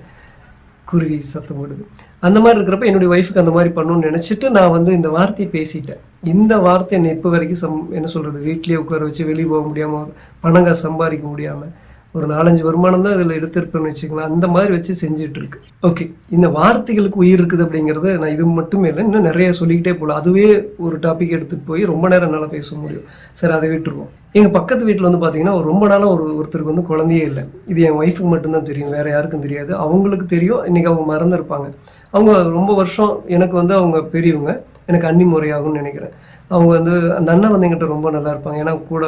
குருவி சத்தம் போடுது. அந்த மாதிரி இருக்கிறப்ப என்னுடைய ஒய்ஃபுக்கு அந்த மாதிரி பண்ணணும்னு நினச்சிட்டு நான் வந்து இந்த வார்த்தையை பேசிட்டேன். இந்த வார்த்தை என்னை இப்போ வரைக்கும் என்ன சொல்கிறது, வீட்லேயே உட்கார வச்சு வெளியே போக முடியாமல், பணங்க சம்பாதிக்க முடியாமல், ஒரு 4-5 வருமானம் தான் இதில் எடுத்திருப்பேன்னு வச்சுக்கலாம். அந்த மாதிரி வச்சு செஞ்சுட்டு இருக்கு. ஓகே, இந்த வார்த்தைகளுக்கு உயிர் இருக்குது அப்படிங்கிறது நான் இது மட்டுமே இல்லை, இன்னும் நிறைய சொல்லிக்கிட்டே போகலாம். அதுவே ஒரு டாபிக் எடுத்துகிட்டு போய் ரொம்ப நேரம் என்னால் பேச முடியும். சரி, அதை விட்டுருவோம். எங்கள் பக்கத்து வீட்டில் வந்து பார்த்தீங்கன்னா ரொம்ப நாளாக ஒருத்தருக்கு வந்து குழந்தையே இல்லை. இது என் ஒய்ஃபுக்கு மட்டும்தான் தெரியும், வேறு யாருக்கும் தெரியாது. அவங்களுக்கு தெரியும், இன்றைக்கி அவங்க மறந்துருப்பாங்க. அவங்க ரொம்ப வருஷம் எனக்கு வந்து அவங்க பெரியவங்க, எனக்கு அன்னி முறையாகும்னு நினைக்கிறேன். அவங்க வந்து அந்த அண்ணன் வந்து என்கிட்ட ரொம்ப நல்லா இருப்பாங்க. ஏன்னா கூட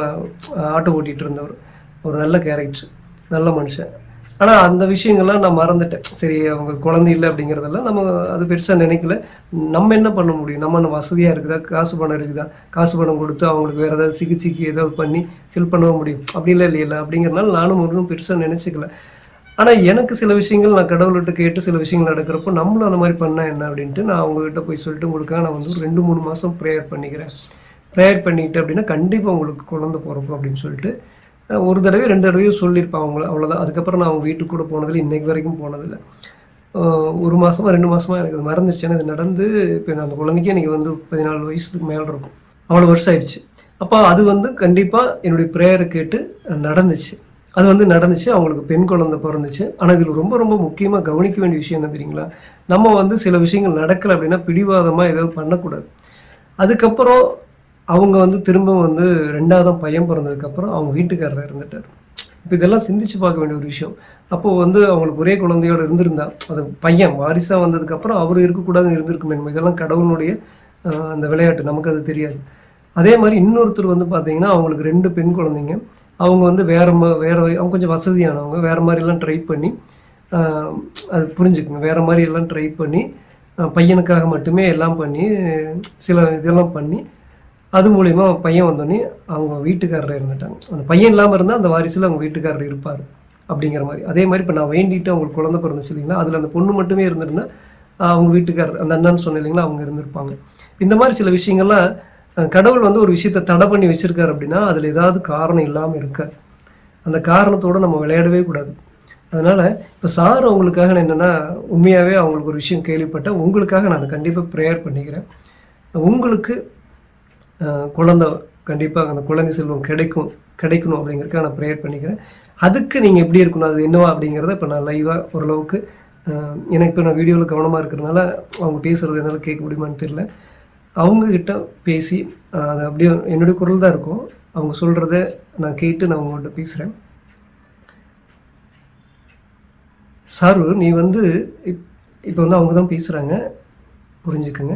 ஆட்டோ ஓட்டிகிட்டு இருந்தவர், ஒரு நல்ல கேரக்டர், நல்ல மனுஷன். ஆனால் அந்த விஷயங்கள்லாம் நான் மறந்துட்டேன். சரி, அவங்க குழந்தை இல்லை அப்படிங்கிறதெல்லாம் நம்ம அது பெருசாக நினைக்கல. நம்ம என்ன பண்ண முடியும்? நம்ம வசதியாக இருக்குதா, காசு பணம் இருக்குதா, காசு பணம் கொடுத்து அவங்களுக்கு வேறு ஏதாவது சிகிச்சைக்கு ஏதாவது பண்ணி ஹெல்ப் பண்ணவும் முடியும். அப்படிலாம் இல்லையில்ல. அப்படிங்கிறனால நானும் ஒன்றும் பெருசாக நினச்சிக்கல. ஆனால் எனக்கு சில விஷயங்கள் நான் கடவுள்கிட்ட கேட்டு சில விஷயங்கள் நடக்கிறப்போ நம்மளும் அந்த மாதிரி பண்ணால் என்ன அப்படின்ட்டு நான் அவங்ககிட்ட போய் சொல்லிட்டு, உங்களுக்காக நான் வந்து ஒரு 2-3 மாதம் ப்ரேயர் பண்ணிக்கிறேன். ப்ரேயர் பண்ணிக்கிட்டு அப்படின்னா கண்டிப்பாக உங்களுக்கு குழந்தை பிறக்கும் அப்படின்னு சொல்லிட்டு ஒரு தடவை 2 தடவையும் சொல்லியிருப்பேன் அவங்கள. அவ்வளோதான். அதுக்கப்புறம் நான் அவங்க வீட்டுக்கு கூட போனதில்லை, இன்றைக்கு வரைக்கும் போனதில்லை. 1 மாதமாக 2 மாதமாக எனக்கு அது மறந்துருச்சு. ஏன்னா இது நடந்து இப்போ நான் அந்த குழந்தைக்கே எனக்கு வந்து 14 வயசுக்கு மேலே இருக்கும். அவ்வளோ வருஷம் ஆயிடுச்சு. அப்போ அது வந்து கண்டிப்பாக என்னுடைய ப்ரேயரை கேட்டு நடந்துச்சு. அது வந்து நடந்துச்சு. அவங்களுக்கு பெண் குழந்தை பிறந்துச்சு. ஆனால் இதில் ரொம்ப ரொம்ப முக்கியமாக கவனிக்க வேண்டிய விஷயம் என்ன தெரியுங்களா? நம்ம வந்து சில விஷயங்கள் நடக்கலை அப்படின்னா பிடிவாதமாக ஏதாவது பண்ணக்கூடாது. அதுக்கப்புறம் அவங்க வந்து திரும்ப வந்து 2வது பையன் பிறந்ததுக்கப்புறம் அவங்க வீட்டுக்காரர் இறந்துட்டார். இப்போ இதெல்லாம் சிந்திச்சு பார்க்க வேண்டிய ஒரு விஷயம். அப்போது வந்து அவங்களுக்கு ஒரே குழந்தையோடு இருந்திருந்தா, அது பையன் வாரிசாக வந்ததுக்கப்புறம் அவர் இருக்கக்கூடாதுன்னு இருந்திருக்குமே. இதெல்லாம் கடவுளுடைய அந்த விளையாட்டு, நமக்கு அது தெரியாது. அதே மாதிரி இன்னொருத்தர் வந்து பார்த்தீங்கன்னா அவங்களுக்கு 2 பெண் குழந்தைங்க. அவங்க வந்து வேறு அவங்க கொஞ்சம் வசதியானவங்க. வேறு மாதிரிலாம் ட்ரை பண்ணி அது புரிஞ்சுக்குங்க. வேறு மாதிரியெல்லாம் ட்ரை பண்ணி பையனுக்காக மட்டுமே எல்லாம் பண்ணி சில இதெல்லாம் பண்ணி அது மூலிமா பையன் வந்தோடனே அவங்க வீட்டுக்காரர் இருந்துட்டாங்க. அந்த பையன் இல்லாமல் இருந்தால் அந்த வாரிசில் அவங்க வீட்டுக்காரர் இருப்பார் அப்படிங்கிற மாதிரி. அதே மாதிரி இப்போ நான் வேண்டிட்டு அவங்களுக்கு குழந்தை பிறந்துச்சு இல்லைங்களா, அதில் அந்த பொண்ணு மட்டுமே இருந்திருந்தால் அவங்க வீட்டுக்காரர் அந்த அண்ணன்னு சொன்னேன் இல்லைங்களா, அவங்க இருந்திருப்பாங்க. இந்த மாதிரி சில விஷயங்கள்லாம் கடவுள் வந்து ஒரு விஷயத்தை தடை பண்ணி வச்சுருக்காரு அப்படின்னா அதில் ஏதாவது காரணம் இல்லாமல் இருக்காது. அந்த காரணத்தோடு நம்ம விளையாடவே கூடாது. அதனால் இப்போ சார் அவங்களுக்காக நான் என்னென்னா, உண்மையாகவே அவங்களுக்கு ஒரு விஷயம் கேள்விப்பட்டேன். உங்களுக்காக நான் கண்டிப்பாக ப்ரேயர் பண்ணிக்கிறேன். உங்களுக்கு குழந்தை கண்டிப்பாக அந்த குழந்தை செல்வம் கிடைக்கணும் அப்படிங்கிறதுக்காக நான் ப்ரேயர் பண்ணிக்கிறேன். அதுக்கு நீங்கள் எப்படி இருக்கணும், அது என்னவா அப்படிங்கிறத இப்போ நான் லைவாக ஓரளவுக்கு எனக்கு இப்போ நான் வீடியோவில் கவனமாக இருக்கிறதுனால அவங்க பேசுகிறது என்னால் கேட்க முடியுமான்னு தெரியல. அவங்கக்கிட்ட பேசி அது அப்படியே என்னுடைய குரல் தான் இருக்கும். அவங்க சொல்கிறத நான் கேட்டு நான் அவங்கள்ட்ட பேசுகிறேன். சாரு, நீ வந்து இப்போ வந்து அவங்க தான் பேசுகிறாங்க, புரிஞ்சுக்குங்க.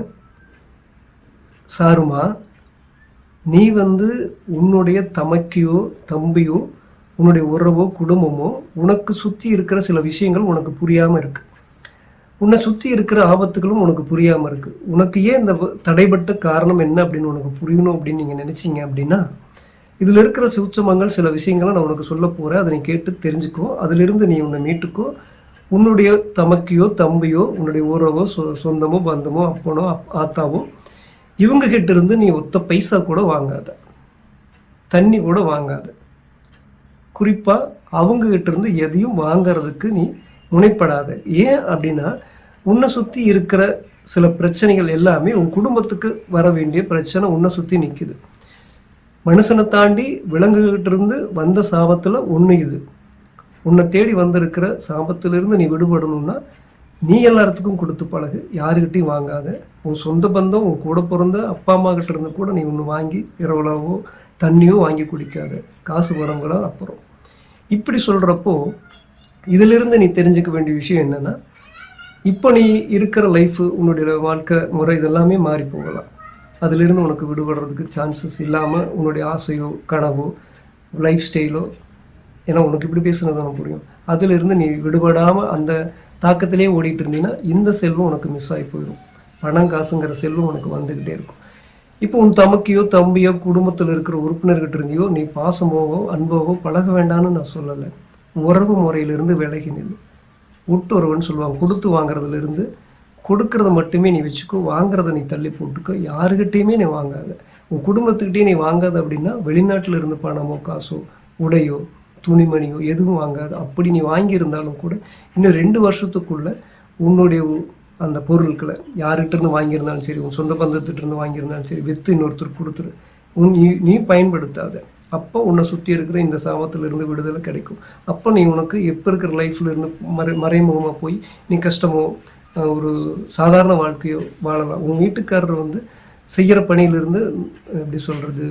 சாருமா, நீ வந்து உன்னுடைய தமக்கையோ தம்பியோ உன்னுடைய உறவோ குடும்பமோ உனக்கு சுற்றி இருக்கிற சில விஷயங்கள் உனக்கு புரியாமல் இருக்குது. உன்னை சுற்றி இருக்கிற ஆபத்துகளும் உனக்கு புரியாமல் இருக்குது. உனக்கு ஏன் இந்த தடைப்பட்ட காரணம் என்ன அப்படின்னு உனக்கு புரியணும் அப்படின்னு நீங்கள் நினச்சிங்க அப்படின்னா, இதில் இருக்கிற சூட்சமங்கள் சில விஷயங்களை நான் உனக்கு சொல்ல போகிறேன். அதை நீ கேட்டு தெரிஞ்சுக்கோ. அதிலிருந்து நீ உன்னை மீட்டுக்கோ. உன்னுடைய தமக்கையோ தம்பியோ உன்னுடைய உறவோ சொந்தமோ பந்தமோ அப்பனோ ஆத்தாவோ இவங்க கிட்ட இருந்து நீ ஒத்த பைசா கூட வாங்காத, தண்ணி கூட வாங்காத. குறிப்பாக அவங்க கிட்ட இருந்து எதையும் வாங்கிறதுக்கு நீ முனைப்படாத. ஏன் அப்படின்னா, உன்னை சுற்றி இருக்கிற சில பிரச்சனைகள் எல்லாமே உன் குடும்பத்துக்கு வர வேண்டிய பிரச்சனை உன்னை சுற்றி நிற்குது. மனுஷனை தாண்டி விலங்குகிட்ட இருந்து வந்த சாபத்தில் ஒன்று இது. உன்னை தேடி வந்திருக்கிற சாபத்திலிருந்து நீ விடுபடணும்னா நீ எல்லாத்துக்கும் கொடுத்து பழகு, யாருக்கிட்டையும் வாங்காத. உன் சொந்த பந்தம், உன் கூட பிறந்த அப்பா அம்மா கிட்ட இருந்து கூட நீ ஒன்று வாங்கி இரவலாவோ தண்ணியோ வாங்கி குடிக்காத. காசு பணங்களோ அப்புறம். இப்படி சொல்கிறப்போ இதிலிருந்து நீ தெரிஞ்சுக்க வேண்டிய விஷயம் என்னென்னா, இப்போ நீ இருக்கிற லைஃபு, உன்னுடைய வாழ்க்கை முறை இதெல்லாமே மாறி போகலாம். அதிலிருந்து உனக்கு விடுபடுறதுக்கு சான்சஸ் இல்லாமல் உன்னுடைய ஆசையோ கனவோ லைஃப் ஸ்டைலோ, ஏன்னா உனக்கு இப்படி பேசுனது தான் புரியும், அதிலிருந்து நீ விடுபடாமல் அந்த தாக்கத்திலே ஓடிட்டு இருந்தீங்கன்னா இந்த செல்வம் உனக்கு மிஸ் ஆகி போயிடும். பணம் காசுங்கிற செல்வம் உனக்கு வந்துக்கிட்டே இருக்கும். இப்போ உன் தமக்கையோ தம்பியோ குடும்பத்தில் இருக்கிற உறுப்பினர்கிட்ட இருந்தியோ நீ பாசமாவோ அன்போவோ பழக வேண்டாம்னு நான் சொல்லலை. உறவு முறையிலிருந்து விலகி நில். ஒருவன் சொல்லுவாங்க, கொடுத்து வாங்குறதுலேருந்து கொடுக்கறத மட்டுமே நீ வச்சுக்கோ, வாங்குறத நீ தள்ளி போட்டுக்கோ, யாருக்கிட்டேயுமே நீ வாங்காத. உன் குடும்பத்துக்கிட்டே நீ வாங்காத அப்படின்னா வெளிநாட்டில் இருந்து பணமோ காசோ உடையோ துணிமணியோ எதுவும் வாங்காது. அப்படி நீ வாங்கியிருந்தாலும் கூட இன்னும் 2 வருஷத்துக்குள்ளே உன்னுடைய அந்த பொருட்களை யார்கிட்டேருந்து வாங்கியிருந்தாலும் சரி, உன் சொந்த பந்தத்திட்டிருந்து வாங்கியிருந்தாலும் சரி, விற்று இன்னொருத்தருக்கு கொடுத்துரு. நீ பயன்படுத்தாத. அப்போ உன்னை சுற்றி இருக்கிற இந்த சாபத்திலிருந்து விடுதலை கிடைக்கும். அப்போ நீ உனக்கு எப்போ இருக்கிற லைஃப்பில் இருந்து மறைமுகமாக போய் நீ கஷ்டமோ ஒரு சாதாரண வாழ்க்கையோ வாழலாம். உன் வீட்டுக்காரர் வந்து செய்கிற பணியிலிருந்து எப்படி சொல்கிறது,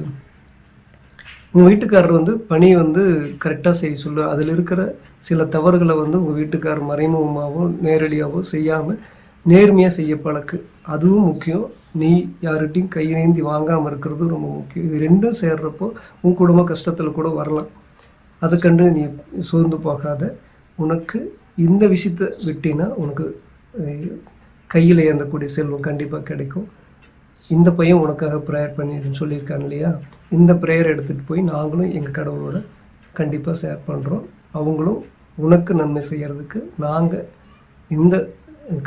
உங்கள் வீட்டுக்காரர் வந்து பணி வந்து கரெக்டாக செய்ய சொல்லு. அதில் இருக்கிற சில தவறுகளை வந்து உங்கள் வீட்டுக்காரர் மறைமுகமாகவோ நேரடியாகவோ செய்யாமல் நேர்மையாக செய்ய பழக்கு. அதுவும் முக்கியம். நீ யார்கிட்டையும் கை நீந்தி வாங்காமல் இருக்கிறது ரொம்ப முக்கியம். இது ரெண்டும் சேர்றப்போ உன் குடும்ப கஷ்டத்தில் கூட வரலாம். அதை கண்டு நீ சோர்ந்து போகாத. உனக்கு இந்த விஷயத்தை விட்டினா உனக்கு கையில் ஏந்தக்கூடிய செல்வம் கண்டிப்பாக கிடைக்கும். இந்த பையன் உனக்காக ப்ரேயர் பண்ணிடுன்னு சொல்லியிருக்காங்க இல்லையா, இந்த ப்ரேயர் எடுத்துகிட்டு போய் நாங்களும் எங்கள் கடவுளோட கண்டிப்பாக ஷேர் பண்ணுறோம். அவங்களும் உனக்கு நன்மை செய்கிறதுக்கு நாங்கள் இந்த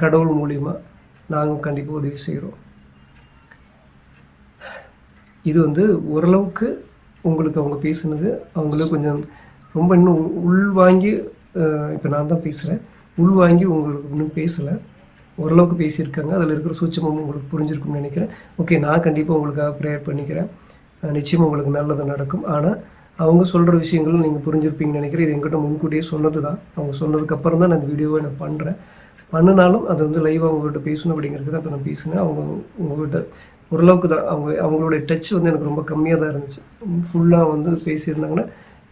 கடவுள் மூலிமா நாங்கள் கண்டிப்பாக உதவி செய்கிறோம். இது வந்து ஓரளவுக்கு உங்களுக்கு அவங்க பேசுனது அவங்களுக்கு கொஞ்சம் ரொம்ப இன்னும் உள்வாங்கி, இப்போ நான் தான் பேசுகிறேன், உள்வாங்கி உங்களுக்கு இன்னும் பேசலை, ஓரளவுக்கு பேசியிருக்காங்க. அதில் இருக்கிற சூட்சமும் உங்களுக்கு புரிஞ்சிருக்கும்னு நினைக்கிறேன். ஓகே, நான் கண்டிப்பாக உங்களுக்காக ப்ரேயர் பண்ணிக்கிறேன். நிச்சயமாக உங்களுக்கு நல்லது நடக்கும். ஆனால் அவங்க சொல்கிற விஷயங்களும் நீங்கள் புரிஞ்சிருப்பீங்கன்னு நினைக்கிறேன். இது எங்கிட்ட முன்கூட்டியே சொன்னது தான். அவங்க சொன்னதுக்கப்புறம் தான் நான் இந்த வீடியோவை நான் பண்ணுறேன். பண்ணினாலும் அது வந்து லைவாக அவங்ககிட்ட பேசணும் அப்படிங்கிறது தான் இப்போ நான் பேசினேன். அவங்க உங்கள்கிட்ட ஓரளவுக்கு தான் அவங்களுடைய டச் வந்து எனக்கு ரொம்ப கம்மியாக தான் இருந்துச்சு. ஃபுல்லாக வந்து பேசியிருந்தாங்கன்னா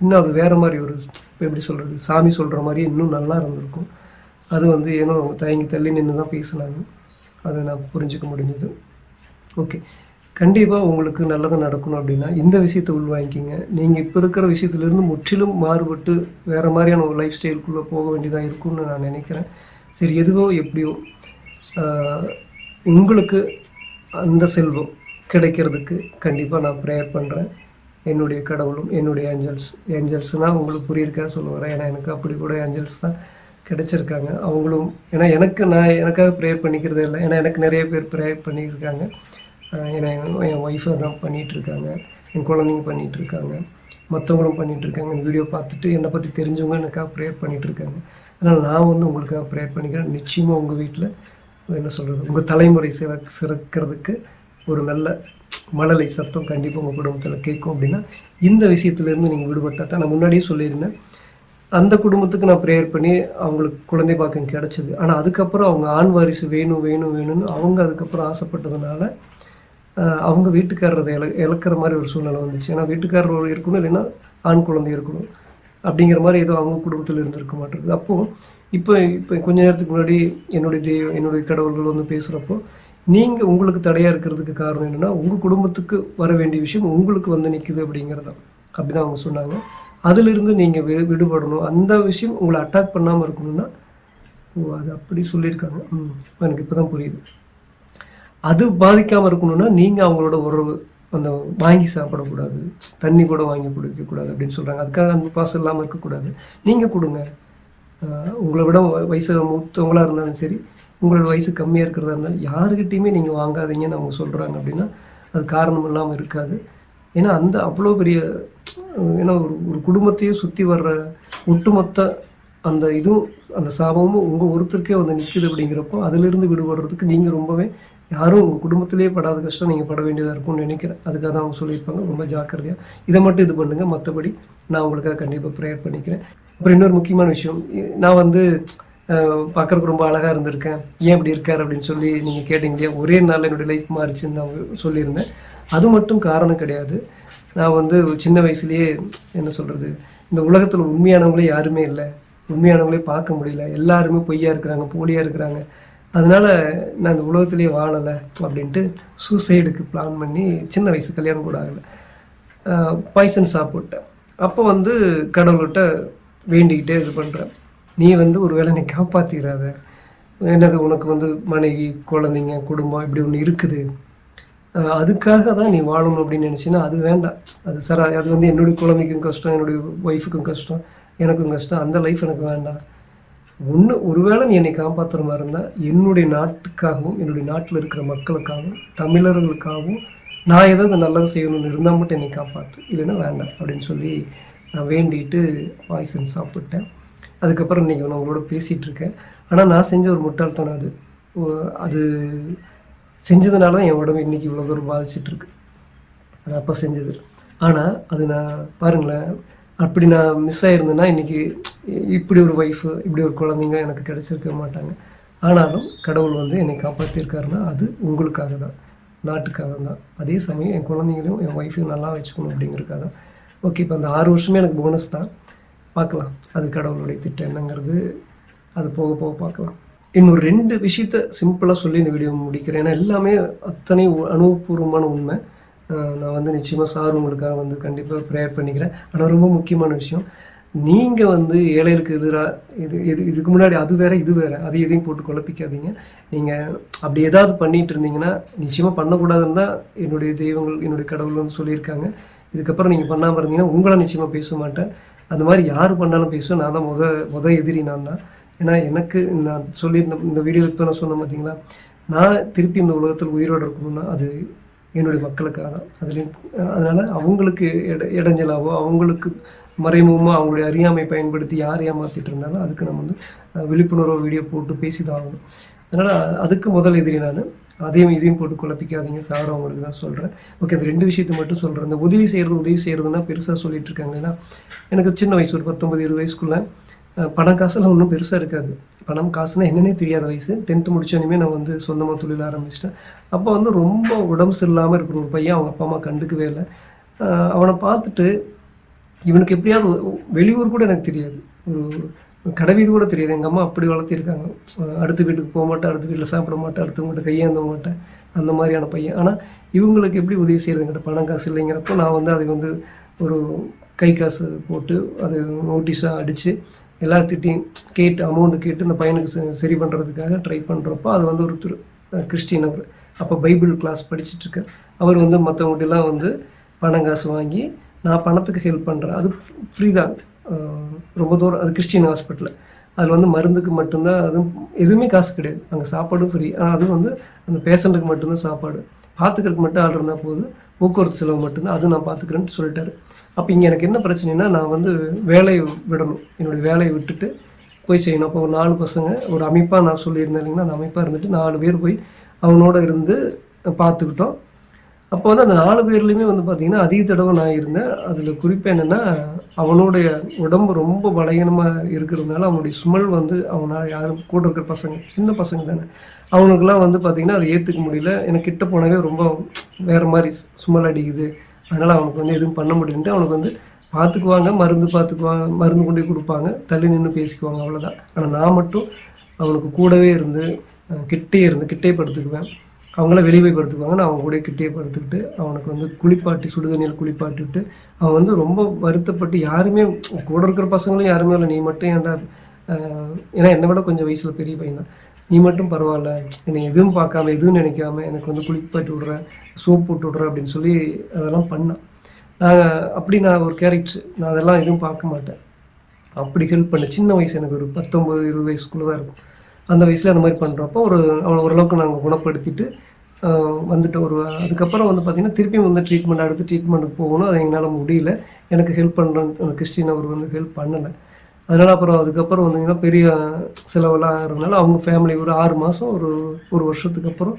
இன்னும் அது வேறு மாதிரி ஒரு இப்போ எப்படி சொல்கிறது, சாமி சொல்கிற மாதிரி இன்னும் நல்லா இருந்திருக்கும். அது வந்து ஏன்னோ அவங்க தயங்கி தள்ளி நின்று தான் பேசினாங்க. அதை நான் புரிஞ்சிக்க முடிஞ்சது. ஓகே, கண்டிப்பாக உங்களுக்கு நல்லது நடக்கணும் அப்படின்னா இந்த விஷயத்தை உள்வாங்கிக்கிங்க. நீங்கள் இப்போ இருக்கிற விஷயத்துலேருந்து முற்றிலும் மாறுபட்டு வேறு மாதிரியான ஒரு லைஃப் ஸ்டைலுக்குள்ளே போக வேண்டியதாக இருக்கும்னு நான் நினைக்கிறேன். சரி, எதுவோ எப்படியோ உங்களுக்கு அந்த செல்வம் கிடைக்கிறதுக்கு கண்டிப்பாக நான் ப்ரேயர் பண்ணுறேன். என்னுடைய கடவுளும் என்னுடைய ஏஞ்சல்ஸ்னால் உங்களுக்கு புரியிருக்கா சொல்ல வரேன். ஏன்னா எனக்கு அப்படி கூட ஏஞ்சல்ஸ் தான் கிடச்சிருக்காங்க. அவங்களும் ஏன்னா நான் எனக்காக ப்ரேயர் பண்ணிக்கிறதே இல்லை. ஏன்னா எனக்கு நிறைய பேர் ப்ரேயர் பண்ணியிருக்காங்க. ஏன்னா என் ஒய்ஃபை தான் பண்ணிகிட்ருக்காங்க, என் குழந்தைங்க பண்ணிகிட்ருக்காங்க, மற்றவங்களும் பண்ணிகிட்ருக்காங்க. இந்த வீடியோ பார்த்துட்டு என்னை பற்றி தெரிஞ்சவங்க எனக்காக ப்ரேயர் பண்ணிகிட்ருக்காங்க. அதனால் நான் வந்து உங்களுக்காக ப்ரேயர் பண்ணிக்கிறேன். நிச்சயமாக உங்கள் வீட்டில் என்ன சொல்கிறது, உங்கள் தலைமுறை சிறக்கிறதுக்கு ஒரு நல்ல மழலை சத்தம் கண்டிப்பாக உங்கள் குடும்பத்தில் கேட்கும். அப்படின்னா இந்த விஷயத்துலேருந்து நீங்கள் விடுபட்டால் தான், நான் முன்னாடியே சொல்லியிருந்தேன், அந்த குடும்பத்துக்கு நான் ப்ரேயர் பண்ணி அவங்களுக்கு குழந்தை பாக்கியம் கிடச்சிது. ஆனால் அதுக்கப்புறம் அவங்க ஆண் வாரிசு வேணும்னு அவங்க அதுக்கப்புறம் ஆசைப்பட்டதுனால அவங்க வீட்டுக்காரரை இழக்கிற மாதிரி ஒரு சூழ்நிலை வந்துச்சு. ஏன்னா வீட்டுக்காரர் இருக்கணும், இல்லைன்னா ஆண் குழந்தை இருக்கணும் அப்படிங்கிற மாதிரி ஏதோ அவங்க குடும்பத்தில் இருந்திருக்க மாட்டேங்குது. அப்போது இப்போ கொஞ்ச நேரத்துக்கு முன்னாடி என்னுடைய கடவுள்கள் வந்து பேசுகிறப்போ நீங்கள் உங்களுக்கு தடையாக இருக்கிறதுக்கு காரணம் என்னென்னா உங்கள் குடும்பத்துக்கு வர வேண்டிய விஷயம் உங்களுக்கு வந்து நிற்குது அப்படிங்கிறதான். அப்படி தான் அவங்க சொன்னாங்க. அதிலிருந்து நீங்கள் விடுபடணும், அந்த விஷயம் உங்களை அட்டாக் பண்ணாமல் இருக்கணும்னா, அது அப்படி சொல்லியிருக்காங்க. எனக்கு இப்போ தான் புரியுது. அது பாதிக்காமல் இருக்கணும்னா நீங்கள் அவங்களோட உறவு அந்த வாங்கி சாப்பிடக்கூடாது, தண்ணி கூட வாங்கி குடிக்கக்கூடாது அப்படின்னு சொல்கிறாங்க. அதுக்காக அன்பு பாசம் இல்லாமல் இருக்கக்கூடாது. நீங்கள் கொடுங்க. உங்களை விட வயசு மூத்தவங்களாக இருந்தாலும் சரி, உங்களோட வயசு கம்மியாக இருக்கிறதா இருந்தாலும் யாருக்கிட்டையுமே நீங்கள் வாங்காதீங்கன்னு அவங்க சொல்கிறாங்க அப்படின்னா அது காரணம் இல்லாமல் இருக்காது. ஏன்னா அந்த அவ்வளோ பெரிய, ஏன்னா ஒரு குடும்பத்தையே சுற்றி வர்ற ஒட்டுமொத்த அந்த இதுவும் அந்த சாபமும் உங்கள் ஒருத்தருக்கே வந்து நிற்குது. அப்படிங்கிறப்போ அதிலிருந்து விடுபடுறதுக்கு நீங்கள் ரொம்பவே யாரும் உங்கள் குடும்பத்திலே படாத கஷ்டம் நீங்கள் பட வேண்டியதாக இருக்கும்னு நினைக்கிறேன். அதுக்காக தான் அவங்க சொல்லியிருப்பாங்க. ரொம்ப ஜாக்கிரதையாக இதை மட்டும் இது பண்ணுங்கள். மற்றபடி நான் உங்களுக்காக கண்டிப்பாக ப்ரேயர் பண்ணிக்கிறேன். அப்புறம் இன்னொரு முக்கியமான விஷயம், நான் வந்து பார்க்குறதுக்கு ரொம்ப அழகாக இருந்திருக்கேன், ஏன் இப்படி இருக்கார் அப்படின்னு சொல்லி நீங்கள் கேட்டீங்க இல்லையா, ஒரே நாளில் என்னுடைய லைஃப் மாறிச்சுன்னு நான் சொல்லியிருந்தேன். அது மட்டும் காரணம் கிடையாது. நான் வந்து சின்ன வயசுலேயே என்ன சொல்கிறது, இந்த உலகத்தில் உண்மையானவங்களே யாருமே இல்லை, உண்மையானவங்களே பார்க்க முடியல, எல்லாருமே பொய்யா இருக்கிறாங்க, போலியாக இருக்கிறாங்க, அதனால நான் இந்த உலகத்திலேயே வாழலை அப்படின்ட்டு சூசைடுக்கு பிளான் பண்ணி சின்ன வயசு கல்யாணம் கூட ஆகலை, பாய்சன் சாப்பிட்டேன். அப்போ வந்து கடவுள்கிட்ட வேண்டிக்கிட்டே இது பண்ணுறேன், நீ வந்து ஒரு வேளை நீ காப்பாற்றிடாத, என்னது உனக்கு வந்து மனைவி குழந்தைங்க குடும்பம் இப்படி ஒன்று இருக்குது, அதுக்காக தான் நீ வாழணும் அப்படின்னு நினச்சின்னா அது வேண்டாம். அது சார் அது வந்து என்னுடைய குழந்தைக்கும் கஷ்டம், என்னுடைய ஒய்ஃபுக்கும் கஷ்டம், எனக்கும் கஷ்டம், அந்த லைஃப் எனக்கு வேண்டாம். ஒருவேளை நீ என்னை காப்பாற்றுற மாதிரி இருந்தால் என்னுடைய நாட்டுக்காகவும் என்னுடைய நாட்டில் இருக்கிற மக்களுக்காகவும் தமிழர்களுக்காகவும் நான் ஏதாவது நல்லது செய்யணும்னு இருந்தால் மட்டும் என்னை காப்பாற்று, இல்லைன்னா வேண்டாம் அப்படின்னு சொல்லி நான் வேண்டிட்டு பாய்சன் சாப்பிட்டேன். அதுக்கப்புறம் இன்றைக்கி நான் உங்களோட பேசிகிட்டு இருக்கேன். ஆனால் நான் செஞ்ச ஒரு முட்டாள்தனம் அது. அது செஞ்சதுனால தான் என் உடம்பு இன்றைக்கி இவ்வளோ தூரம் பாதிச்சிட்ருக்கு. அது அப்போ செஞ்சது. ஆனால் அது நான் பாருங்களேன், அப்படி நான் மிஸ் ஆகிருந்தேன்னா இன்றைக்கி இப்படி ஒரு ஒய்ஃபு இப்படி ஒரு குழந்தைங்க எனக்கு கிடச்சிருக்க மாட்டாங்க. ஆனாலும் கடவுள் வந்து என்னை காப்பாற்றிருக்காருன்னா அது உங்களுக்காக தான், நாட்டுக்காக தான். அதே சமயம் என் குழந்தைங்களையும் என் ஒய்ஃபையும் நல்லா வச்சுக்கணும் அப்படிங்கிறதுக்காக தான். ஓகே, இப்போ அந்த 6 வருஷமே எனக்கு போனஸ் தான். பார்க்கலாம் அது கடவுளுடைய திட்டம் என்னங்கிறது, அது போக போக பார்க்கலாம். இன்னொரு 2 விஷயத்த சிம்பிளாக சொல்லி இந்த வீடியோ முடிக்கிறேன். ஏன்னா எல்லாமே அத்தனை அனுபவபூர்வமான உண்மை. நான் வந்து நிச்சயமாக சார் உங்களுக்காக வந்து கண்டிப்பாக ப்ரேயர் பண்ணிக்கிறேன். ஆனால் ரொம்ப முக்கியமான விஷயம், நீங்கள் வந்து ஏழைகளுக்கு எதிராக இதுக்கு முன்னாடி அது வேறு இது வேறு அது எதையும் போட்டு குழப்பிக்காதீங்க. நீங்கள் அப்படி ஏதாவது பண்ணிகிட்டு இருந்தீங்கன்னா நிச்சயமாக பண்ணக்கூடாதுன்னு தான் என்னுடைய தெய்வங்கள் என்னுடைய கடவுள் வந்து சொல்லியிருக்காங்க. இதுக்கப்புறம் நீங்கள் பண்ணாமல் இருந்தீங்கன்னா உங்களை நிச்சயமாக பேச மாட்டேன். அந்த மாதிரி யார் பண்ணாலும் பேசுவேன். நான் தான் முத எதிரி நான் தான். ஏன்னா எனக்கு நான் சொல்லியிருந்த இந்த வீடியோ இப்போ நான் சொன்னேன் பார்த்தீங்களா, நான் திருப்பி இந்த உலகத்தில் உயிரோடு இருக்கணும்னா அது என்னுடைய மக்களுக்காக தான். அதனால் அவங்களுக்கு இடைஞ்சலாவோ அவங்களுக்கு மறைமுகமாக அவங்களுடைய அறியாமை பயன்படுத்தி யார் ஏமாற்றிட்டு இருந்தாலும் அதுக்கு நம்ம வந்து விழிப்புணர்வு வீடியோ போட்டு பேசி தான் ஆகணும். அதனால் அதுக்கு முதல் எதிரி நான். இதையும் போட்டு குழப்பிக்காதீங்க சார், அவங்களுக்கு தான் சொல்கிறேன். ஓகே, அந்த 2 விஷயத்தை மட்டும் சொல்கிறேன். இந்த உதவி செய்கிறதுனா பெருசாக சொல்லிட்டு இருக்காங்க. ஏன்னா எனக்கு சின்ன வயசு ஒரு 19-20 வயசுக்குள்ளே பணம் காசெல்லாம் ஒன்றும் பெருசாக இருக்காது. பணம் காசுனால் என்னென்னே தெரியாத வயசு. 10th முடித்தோடனே நான் வந்து சொந்தமாக தொழில் ஆரம்பிச்சிட்டேன். அப்போ வந்து ரொம்ப உடம்பு சரியில்லாமல் இருக்கிற ஒரு பையன், அவங்க அப்பா அம்மா கண்டுக்கவே இல்லை. அவனை பார்த்துட்டு இவனுக்கு எப்படியாவது வெளியூர் கூட எனக்கு தெரியாது, ஒரு கடை கூட தெரியாது. எங்கள் அம்மா அப்படி வளர்த்திருக்காங்க. அடுத்த வீட்டுக்கு போக மாட்டேன், அடுத்த வீட்டில் சாப்பிட மாட்டேன், அடுத்தவங்கள்ட்ட கையேந்த மாட்டேன், அந்த மாதிரியான பையன். ஆனால் இவங்களுக்கு எப்படி உதவி செய்கிறதுங்கிட்ட பணம் காசு இல்லைங்கிறப்போ நான் வந்து அதை வந்து ஒரு கை காசு போட்டு அது நோட்டீஸாக அடித்து எல்லாத்திட்டையும் கேட்டு அமௌண்ட்டு கேட்டு இந்த பையனுக்கு சரி பண்ணுறதுக்காக ட்ரை பண்ணுறப்போ அது வந்து ஒருத்தர் கிறிஸ்டின், அவர் அப்போ பைபிள் கிளாஸ் படிச்சுட்ருக்கார். அவர் வந்து மற்றவங்கள்ட்டெல்லாம் வந்து பணம் காசு வாங்கி நான் பணத்துக்கு ஹெல்ப் பண்ணுறேன். அது ஃப்ரீ தான், ரொம்ப தூரம். அது கிறிஸ்டின் ஹாஸ்பிட்டலில். அதில் வந்து மருந்துக்கு மட்டும்தான், அதுவும் எதுவுமே காசு கிடையாது. அங்கே சாப்பாடும் ஃப்ரீ. ஆனால் அதுவும் வந்து அந்த பேஷண்ட்டுக்கு மட்டும்தான் சாப்பாடு, பார்த்துக்கிறதுக்கு மட்டும் ஆள் இருந்தால் போதும், போக்குவரத்து செலவு மட்டும்தான், அது நான் பார்த்துக்கிறேன்ட்டு சொல்லிட்டாரு. அப்போ இங்கே எனக்கு என்ன பிரச்சனைனா, நான் வந்து வேலையை விடணும், என்னுடைய வேலையை விட்டுட்டு போய் செய்யணும். அப்போ ஒரு 4 பசங்க ஒரு அமைப்பாக நான் சொல்லியிருந்தேன் இல்லைங்கன்னா, அந்த அமைப்பாக இருந்துட்டு 4 பேர் போய் அவனோட இருந்து பார்த்துக்கிட்டோம். அப்போ வந்து அந்த 4 பேர்லேயுமே வந்து பார்த்திங்கன்னா அதிக தடவை நான் இருந்தேன். அதில் குறிப்பாக என்னென்னா, அவனுடைய உடம்பு ரொம்ப பலகீனமாக இருக்கிறதுனால அவனுடைய சுமல் வந்து அவனால் யாரும் கூட இருக்கிற பசங்க, சின்ன பசங்க தானே, அவனுக்கெல்லாம் வந்து பார்த்திங்கன்னா அதை ஏற்றுக்க முடியல. எனக்கு கிட்ட போனவே ரொம்ப வேறு மாதிரி சுமல் அடிக்குது, அதனால் அவனுக்கு வந்து எதுவும் பண்ண முடியலன்ட்டு அவனுக்கு வந்து பார்த்துக்குவாங்க, மருந்து கொண்டு கொடுப்பாங்க, தள்ளி நின்று பேசிக்குவாங்க, அவ்வளோதான். ஆனால் நான் மட்டும் அவனுக்கு கூடவே இருந்து கிட்டே படுத்துக்குவேன். அவங்களாம் வெளியே போய் படுத்துக்குவாங்க, நான் அவங்க கூட கிட்டே படுத்துக்கிட்டு அவனுக்கு வந்து குளிப்பாட்டி சுடுதண்ணியில் குளிப்பாட்டி விட்டு, அவன் வந்து ரொம்ப வருத்தப்பட்டு, யாருமே கூட இருக்கிற பசங்களும் யாருமே இல்லை, நீ மட்டும் ஏன்டா, ஏன்னா என்னை விட கொஞ்சம் வயசில் பெரிய பையன் தான், நீ மட்டும் பரவாயில்ல, என்னை எதுவும் பார்க்காம எதுவும் நினைக்காம எனக்கு வந்து குளிப்பாட்டி விட்றேன், சோப் போட்டு விட்றேன் அப்படின்னு சொல்லி அதெல்லாம் பண்ணான். அப்படி நான் ஒரு கேரக்டர், நான் அதெல்லாம் எதுவும் பார்க்க மாட்டேன். அப்படி ஹெல்ப் பண்ண சின்ன வயசு, எனக்கு ஒரு 19-20 வயசுக்குள்ளே தான் இருக்கும். அந்த வயசில் அந்த மாதிரி பண்ணுறப்போ அவனை ஓரளவுக்கு நாங்கள் குணப்படுத்திட்டு வந்துட்டு அதுக்கப்புறம் வந்து பார்த்திங்கன்னா திருப்பியும் வந்து அடுத்த ட்ரீட்மெண்ட்டுக்கு போகணும். அது எங்களால் முடியல. எனக்கு ஹெல்ப் பண்ணுறேன் கிறிஸ்டின், அவர் வந்து ஹெல்ப் பண்ணலை. அதனால் அதுக்கப்புறம் வந்தீங்கன்னா பெரிய செலவெல்லாம் ஆகிறதுனால அவங்க ஃபேமிலி ஒரு 6 மாதம் ஒரு வருஷத்துக்கு அப்புறம்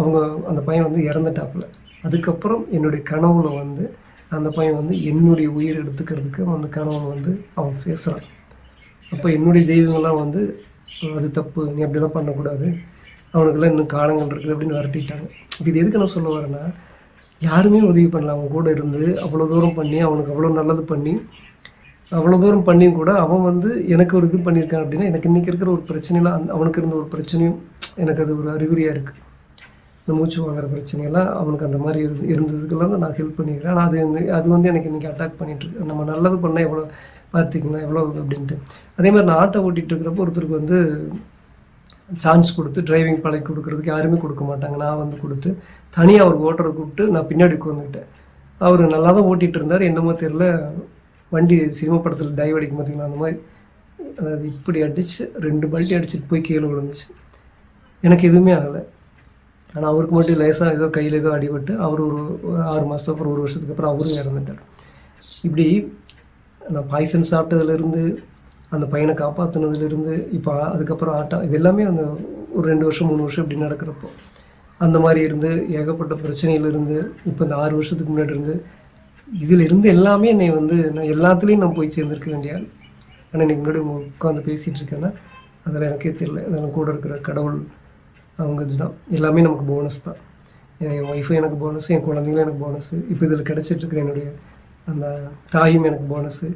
அவங்க அந்த பையன் வந்து இறந்துட்டாப்புல. அதுக்கப்புறம் என்னுடைய கனவுல வந்து அந்த பையன் வந்து என்னுடைய உயிர் எடுத்துக்கிறதுக்கு அந்த கனவுல வந்து அவன் பேசுகிறான். அப்போ என்னுடைய தெய்வங்கள்லாம் வந்து அது தப்பு, நீ அப்படிலாம் பண்ணக்கூடாது, அவனுக்கெல்லாம் இன்னும் காலங்கள் இருக்குது அப்படின்னு விரட்டிட்டாங்க. இப்போ இது எதுக்கு நான் சொல்ல வரேன்னா, யாருமே உதவி பண்ணல, அவன் கூட இருந்து அவ்வளோ தூரம் பண்ணி அவனுக்கு அவ்வளோ நல்லது பண்ணி அவ்வளோ தூரம் பண்ணியும் கூட அவன் வந்து எனக்கு ஒரு இது பண்ணியிருக்கான் அப்படின்னா எனக்கு இன்றைக்கி இருக்கிற ஒரு பிரச்சனைலாம் அவனுக்கு இருந்த ஒரு பிரச்சனையும் எனக்கு அது ஒரு அறிகுறியாக இருக்குது. இந்த மூச்சு வாங்குற பிரச்சனையெல்லாம் அவனுக்கு அந்த மாதிரி இருந்ததுக்கெல்லாம் நான் ஹெல்ப் பண்ணியிருக்கேன். ஆனால் அது வந்து எனக்கு இன்றைக்கி அட்டாக் பண்ணிகிட்ருக்கு. நம்ம நல்லது பண்ணால் எவ்வளோ பார்த்திங்கன்னா எவ்வளோ அப்படின்ட்டு. அதே மாதிரி நான் ஆட்டோ ஓட்டிகிட்டு இருக்கிறப்போ ஒருத்தருக்கு வந்து சான்ஸ் கொடுத்து டிரைவிங் பழகி கொடுக்குறதுக்கு யாருமே கொடுக்க மாட்டாங்க. நான் வந்து கொடுத்து தனியாக அவர் ஓட்டரை கூப்பிட்டு நான் பின்னாடி உட்காந்துக்கிட்டேன். அவர் நல்லா தான் ஓட்டிகிட்டு இருந்தார். என்னமோ தெரியல, வண்டி சினிமா படத்தில் டைவ் அடிக்கும் பார்த்திங்களா, அந்த மாதிரி அதாவது இப்படி அடித்து 2 பல்ட்டி அடிச்சுட்டு போய் கீழே விழுந்துச்சு. எனக்கு எதுவுமே ஆகலை. ஆனால் அவருக்கு மட்டும் லேசாக ஏதோ கையில் ஏதோ அடிபட்டு அவர் ஒரு 6 மாதத்துக்கு அப்புறம் 1 வருஷத்துக்கு அப்புறம் அவரும் இறந்துட்டார். இப்படி நான் பாய்சன் சாப்பிட்டதுலேருந்து அந்த பையனை காப்பாற்றினதுலேருந்து இப்போ அதுக்கப்புறம் இது எல்லாமே அந்த ஒரு 2 வருஷம் 3 வருஷம் இப்படி நடக்கிறப்போ அந்த மாதிரி இருந்து ஏகப்பட்ட பிரச்சனையிலிருந்து இப்போ இந்த 6 வருஷத்துக்கு முன்னாடி இருந்து இதில் இருந்து எல்லாமே என்னை வந்து நான் எல்லாத்துலேயும் நான் போய் சேர்ந்துருக்க வேண்டிய ஆள். ஆனால் எனக்கு முன்னாடி உட்காந்து பேசிகிட்டு இருக்கேன்னா அதில் எனக்கே தெரியல. அதெல்லாம் கூட இருக்கிற கடவுள் அவங்க இதுதான் எல்லாமே நமக்கு போனஸ் தான். என் ஒய்ஃபும் எனக்கு போனஸ், என் குழந்தைங்களும் எனக்கு போனஸு. இப்போ இதில் கிடச்சிட்ருக்கிற என்னுடைய அந்த தாயும் எனக்கு போனஸு,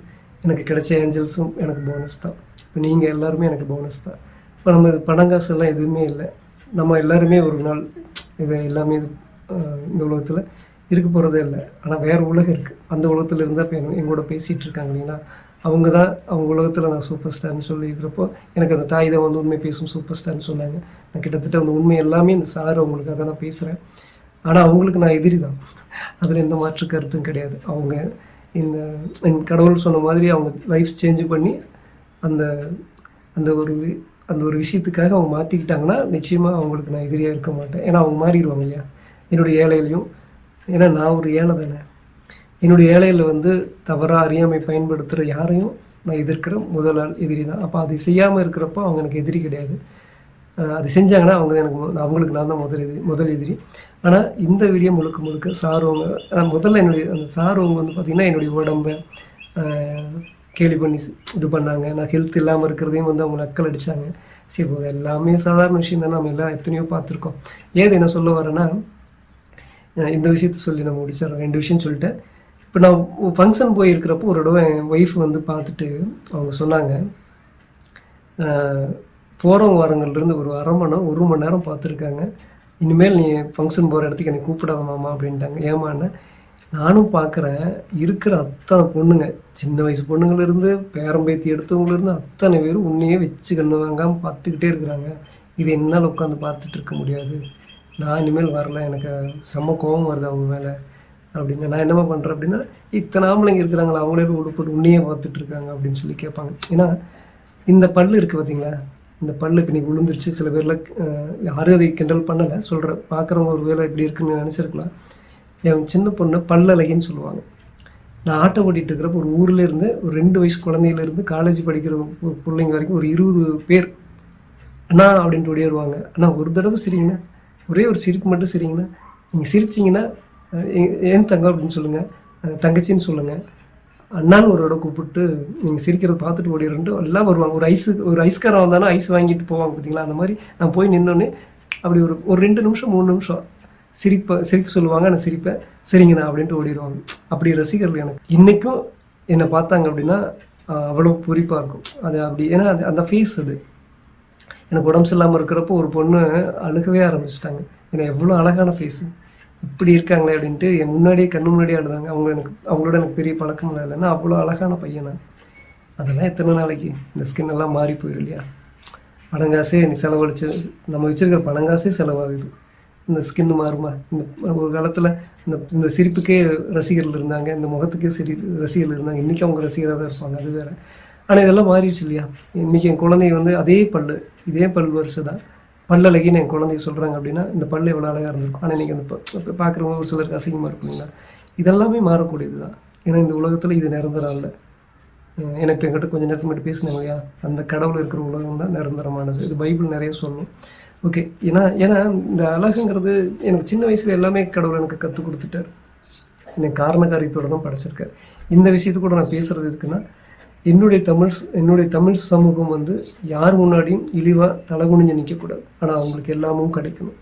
எனக்கு கிடைச்ச ஏஞ்சல்ஸும் எனக்கு போனஸ் தான். இப்போ நீங்கள் எல்லாருமே எனக்கு போனஸ் தான். இப்போ நம்ம பணம் காசு எல்லாம் எதுவுமே இல்லை. நம்ம எல்லாருமே ஒரு நாள் இது எல்லாமே இந்த உலகத்தில் இருக்க போகிறதே இல்லை. ஆனால் வேறு உலகம் இருக்குது. அந்த உலகத்தில் இருந்தால் இப்போ எங்களோட பேசிகிட்டு இருக்காங்க இல்லைங்களா, அவங்க தான் அவங்க உலகத்தில் நான் சூப்பர் ஸ்டார்னு சொல்லியிருக்கிறப்போ எனக்கு அந்த தாய் தான் வந்து உண்மை பேசும் சூப்பர் ஸ்டார்னு சொன்னாங்க. நான் கிட்டத்தட்ட அந்த உண்மை எல்லாமே இந்த சார் அவங்களுக்காக தான் நான் பேசுகிறேன். ஆனால் அவங்களுக்கு நான் எதிரி தான், அதில் எந்த மாற்று கருத்தும் கிடையாது. அவங்க இந்த கடவுள் சொன்ன மாதிரி அவங்க லைஃப் சேஞ்ச் பண்ணி அந்த அந்த ஒரு விஷயத்துக்காக அவங்க மாற்றிக்கிட்டாங்கன்னா நிச்சயமாக அவங்களுக்கு நான் எதிரியாக இருக்க மாட்டேன். ஏன்னா அவங்க மாறிடுவாங்க இல்லையா என்னுடைய ஏழையிலையும். ஏன்னா நான் ஒரு ஏழை தானே. என்னுடைய ஏழையில் வந்து தவறாக அறியாமை பயன்படுத்துகிற யாரையும் நான் எதிர்க்கிற முதல் ஆள் எதிரி தான். அப்போ அது செய்யாமல் இருக்கிறப்போ அவங்க எனக்கு எதிரி கிடையாது. அது செஞ்சாங்கன்னா அவங்களுக்கு நான் தான் முதல் எதிரி. ஆனால் இந்த வீடியோ முழுக்க சாருவங்க முதல்ல அந்த சாருவங்க வந்து பார்த்திங்கன்னா என்னுடைய உடம்பை கேலி பண்ணி இது பண்ணாங்க. நான் ஹெல்த் இல்லாமல் இருக்கிறதையும் வந்து அவங்க நக்கல் அடித்தாங்க. சரி, போது எல்லாமே சாதாரண விஷயம் தானே, நம்ம எல்லாம் எத்தனையோ பார்த்துருக்கோம். ஏது என்ன சொல்ல வரேன்னா, இந்த விஷயத்த சொல்லி நம்ம முடிச்சிடறோம். 2 விஷயம் சொல்லிட்டேன். இப்போ நான் ஃபங்க்ஷன் போயிருக்கிறப்போ ஒரு தடவை என் ஒய்ஃப் வந்து பார்த்துட்டு அவங்க சொன்னாங்க, போகிறவங்க வரங்கள்லேருந்து ஒரு 1 மணி நேரம் பார்த்துருக்காங்க. இனிமேல் நீ ஃபங்க்ஷன் போகிற இடத்துக்கு என்னை கூப்பிடாத மாமா அப்படின்ட்டாங்க. ஏமான்னு நானும் பார்க்குறேன். இருக்கிற அத்தனை பொண்ணுங்க, சின்ன வயசு பொண்ணுங்கள்லேருந்து பேரம்பேத்தி எடுத்தவங்கலேருந்து அத்தனை பேரும் உன்னையே வச்சு கண்ணு வாங்காமல் பார்த்துக்கிட்டே இருக்கிறாங்க. இது என்னால் உட்காந்து பார்த்துட்டு இருக்க முடியாது. நான் இனிமேல் வரல, எனக்கு செம்ம கோபம் வருது அவங்க மேலே அப்படிங்க. நான் என்னமா பண்ணுறேன் அப்படின்னா, இத்தனை ஆம்பளைங்க இருக்கிறாங்களா, அவங்களே உடுப்பட்டு உன்னையே பார்த்துட்ருக்காங்க அப்படின்னு சொல்லி கேட்பாங்க. ஏன்னா இந்த பல்லு இருக்குது பார்த்தீங்களா, இந்த பல்லு இப்போ நீங்கள் விழுந்துருச்சு. சில பேரில் யாரும் அதை கிண்டல் பண்ணலை, சொல்கிறேன். பார்க்குறவங்க ஒரு வேலை இப்படி இருக்குன்னு நினச்சிருக்கலாம். என் சின்ன பொண்ணு பல்லழகின்னு சொல்லுவாங்க. நான் ஆட்டோ ஓட்டிகிட்டு இருக்கிறப்ப ஒரு ஊர்லேருந்து ஒரு 2 வயசு குழந்தையிலேருந்து காலேஜ் படிக்கிற பிள்ளைங்க வரைக்கும் ஒரு 20 பேர் அண்ணா அப்படின்ட்டு ஓடிடுவாங்க. அண்ணா ஒரு தடவை சிரிங்கண்ணா, ஒரே ஒரு சிரிப்பு மட்டும் சிரிங்கண்ணா, நீங்கள் சிரிச்சிங்கன்னா ஏன் தங்கம் அப்படின்னு சொல்லுங்கள், தங்கச்சின்னு சொல்லுங்கள், அண்ணான்னு ஒரு தடவை கூப்பிட்டு நீங்கள் சிரிக்கிறத பார்த்துட்டு ஓடிடுறேன்ட்டு எல்லாம் வருவாங்க. ஒரு ஐஸ்காரம் வந்தாலும் ஐஸ் வாங்கிட்டு போவாங்க பார்த்தீங்களா. அந்த மாதிரி நான் போய் நின்னோன்னே அப்படி ஒரு 2 நிமிஷம் 3 நிமிஷம் சிரிக்க சொல்லுவாங்க. நான் சிரிப்பேன், சரிங்கண்ணா அப்படின்ட்டு ஓடிடுவாங்க. அப்படி ரசிகர்கள் எனக்கு இன்றைக்கும் என்னை பார்த்தாங்க அப்படின்னா அவ்வளோ பொறிப்பாக இருக்கும் அது. அப்படி ஏன்னா அந்த ஃபேஸ் அது எனக்கு உடம்பு சரியில்லாமல் இருக்கிறப்போ ஒரு பொண்ணு அழுகவே ஆரம்பிச்சிட்டாங்க. ஏன்னா எவ்வளோ அழகான ஃபேஸு, இப்படி இருக்காங்களே அப்படின்ட்டு என் முன்னாடியே கண்ணு முன்னாடியே ஆடுதாங்க. அவங்களோட எனக்கு பெரிய பழக்கம் இல்லைன்னா அவ்வளோ அழகான பையன் நான். அதெல்லாம் எத்தனை நாளைக்கு இந்த ஸ்கின் எல்லாம் மாறி போயிடும் இல்லையா. பணங்காசே நீ செலவழிச்சு நம்ம வச்சுருக்கிற பணங்காசே செலவாகுது, இந்த ஸ்கின்னு மாறுமா. ஒரு காலத்தில் இந்த சிரிப்புக்கே ரசிகர்கள் இருந்தாங்க, இந்த முகத்துக்கே ரசிகர்கள் இருந்தாங்க. இன்றைக்கி அவங்க ரசிகராக தான் இருப்பாங்க, அது வேறு. ஆனால் இதெல்லாம் மாறிடுச்சு இல்லையா. இன்றைக்கி என் குழந்தை வந்து இதே பல் வருஷம் தான் பல்லழகின்னு என் குழந்தைய சொல்கிறாங்க அப்படின்னா இந்த பல் எவ்வளோ அழகாக இருந்திருக்கும். ஆனால் இன்றைக்கி அந்த பார்க்குறவங்க ஒரு சிலருக்கு அசிங்கமாக இருக்குங்களா. இதெல்லாமே மாறக்கூடியது தான். ஏன்னா இந்த உலகத்தில் இது நிரந்தரம் இல்லை. எனக்கு என்கிட்ட கொஞ்சம் நேரத்துக்கு மட்டும் பேசினாங்க இல்லையா, அந்த கடவுள் இருக்கிற உலகம் தான் நிரந்தரமானது. இது பைபிள் நிறைய சொல்லும். ஓகே, ஏன்னா இந்த அழகுங்கிறது எனக்கு சின்ன வயசில் எல்லாமே கடவுள் எனக்கு கற்றுக் கொடுத்துட்டார். எனக்கு காரணக்காரியத்தோடு தான் படைச்சிருக்கார். இந்த விஷயத்து கூட நான் பேசுகிறது எதுக்குன்னா, என்னுடைய தமிழ் சமூகம் வந்து யார் முன்னாடியும் இழிவாக தலைகுனிஞ்சு நிற்கக்கூடாது. ஆனால் அவங்களுக்கு எல்லாமும் கிடைக்கணும்.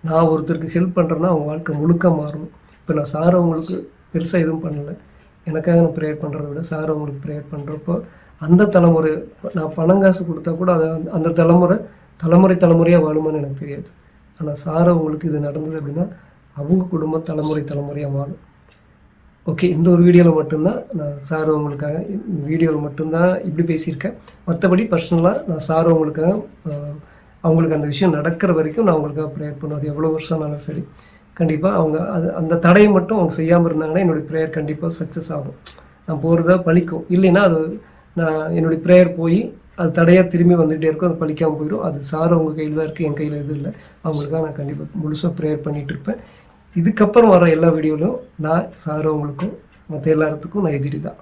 நான் ஒருத்தருக்கு ஹெல்ப் பண்ணுறேன்னா அவங்க வாழ்க்கை முழுக்க மாறணும். இப்போ நான் சார் அவங்களுக்கு பெருசாக எதுவும் பண்ணலை. எனக்காக நான் ப்ரேயர் பண்ணுறத விட சார் அவங்களுக்கு ப்ரேயர் பண்ணுறப்போ அந்த தலைமுறை நான் பணம் காசு கொடுத்தா கூட அதை அந்த தலைமுறையாக வாழுமான்னு எனக்கு தெரியாது. ஆனால் சார் அவங்களுக்கு இது நடந்தது அப்படின்னா அவங்க குடும்பம் தலைமுறையாக வாழும். ஓகே, இந்த ஒரு வீடியோவில் மட்டும்தான் நான் சார் அவங்களுக்காக வீடியோவில் மட்டும்தான் இப்படி பேசியிருக்கேன். மற்றபடி பர்சனலாக நான் சார் அவங்களுக்காக அவங்களுக்கு அந்த விஷயம் நடக்கிற வரைக்கும் நான் அவங்களுக்காக ப்ரேயர் பண்ணுவேன். அது எவ்வளோ வருஷம் ஆனாலும் சரி. கண்டிப்பாக அவங்க அந்த தடையை மட்டும் அவங்க செய்யாமல் இருந்தாங்கன்னா என்னுடைய ப்ரேயர் கண்டிப்பாக சக்ஸஸ் ஆகும். நான் போகிறதா பலிக்கும். இல்லைன்னா அது நான் என்னுடைய ப்ரேயர் போய் அது தடையாக திரும்பி வந்துகிட்டே இருக்கும். அது பலிக்காமல் போயிடும். அது சார் அவங்க கையில் தான் இருக்குது, என் கையில் எதுவும் இல்லை. அவங்களுக்காக நான் கண்டிப்பாக முழுசாக ப்ரேயர் பண்ணிகிட்டு இருப்பேன். இதுக்கப்புறம் வர எல்லா வீடியோவிலும் நான் சார் அவங்களுக்கும் மற்ற எல்லாத்துக்கும் நான் எதிரி தான்.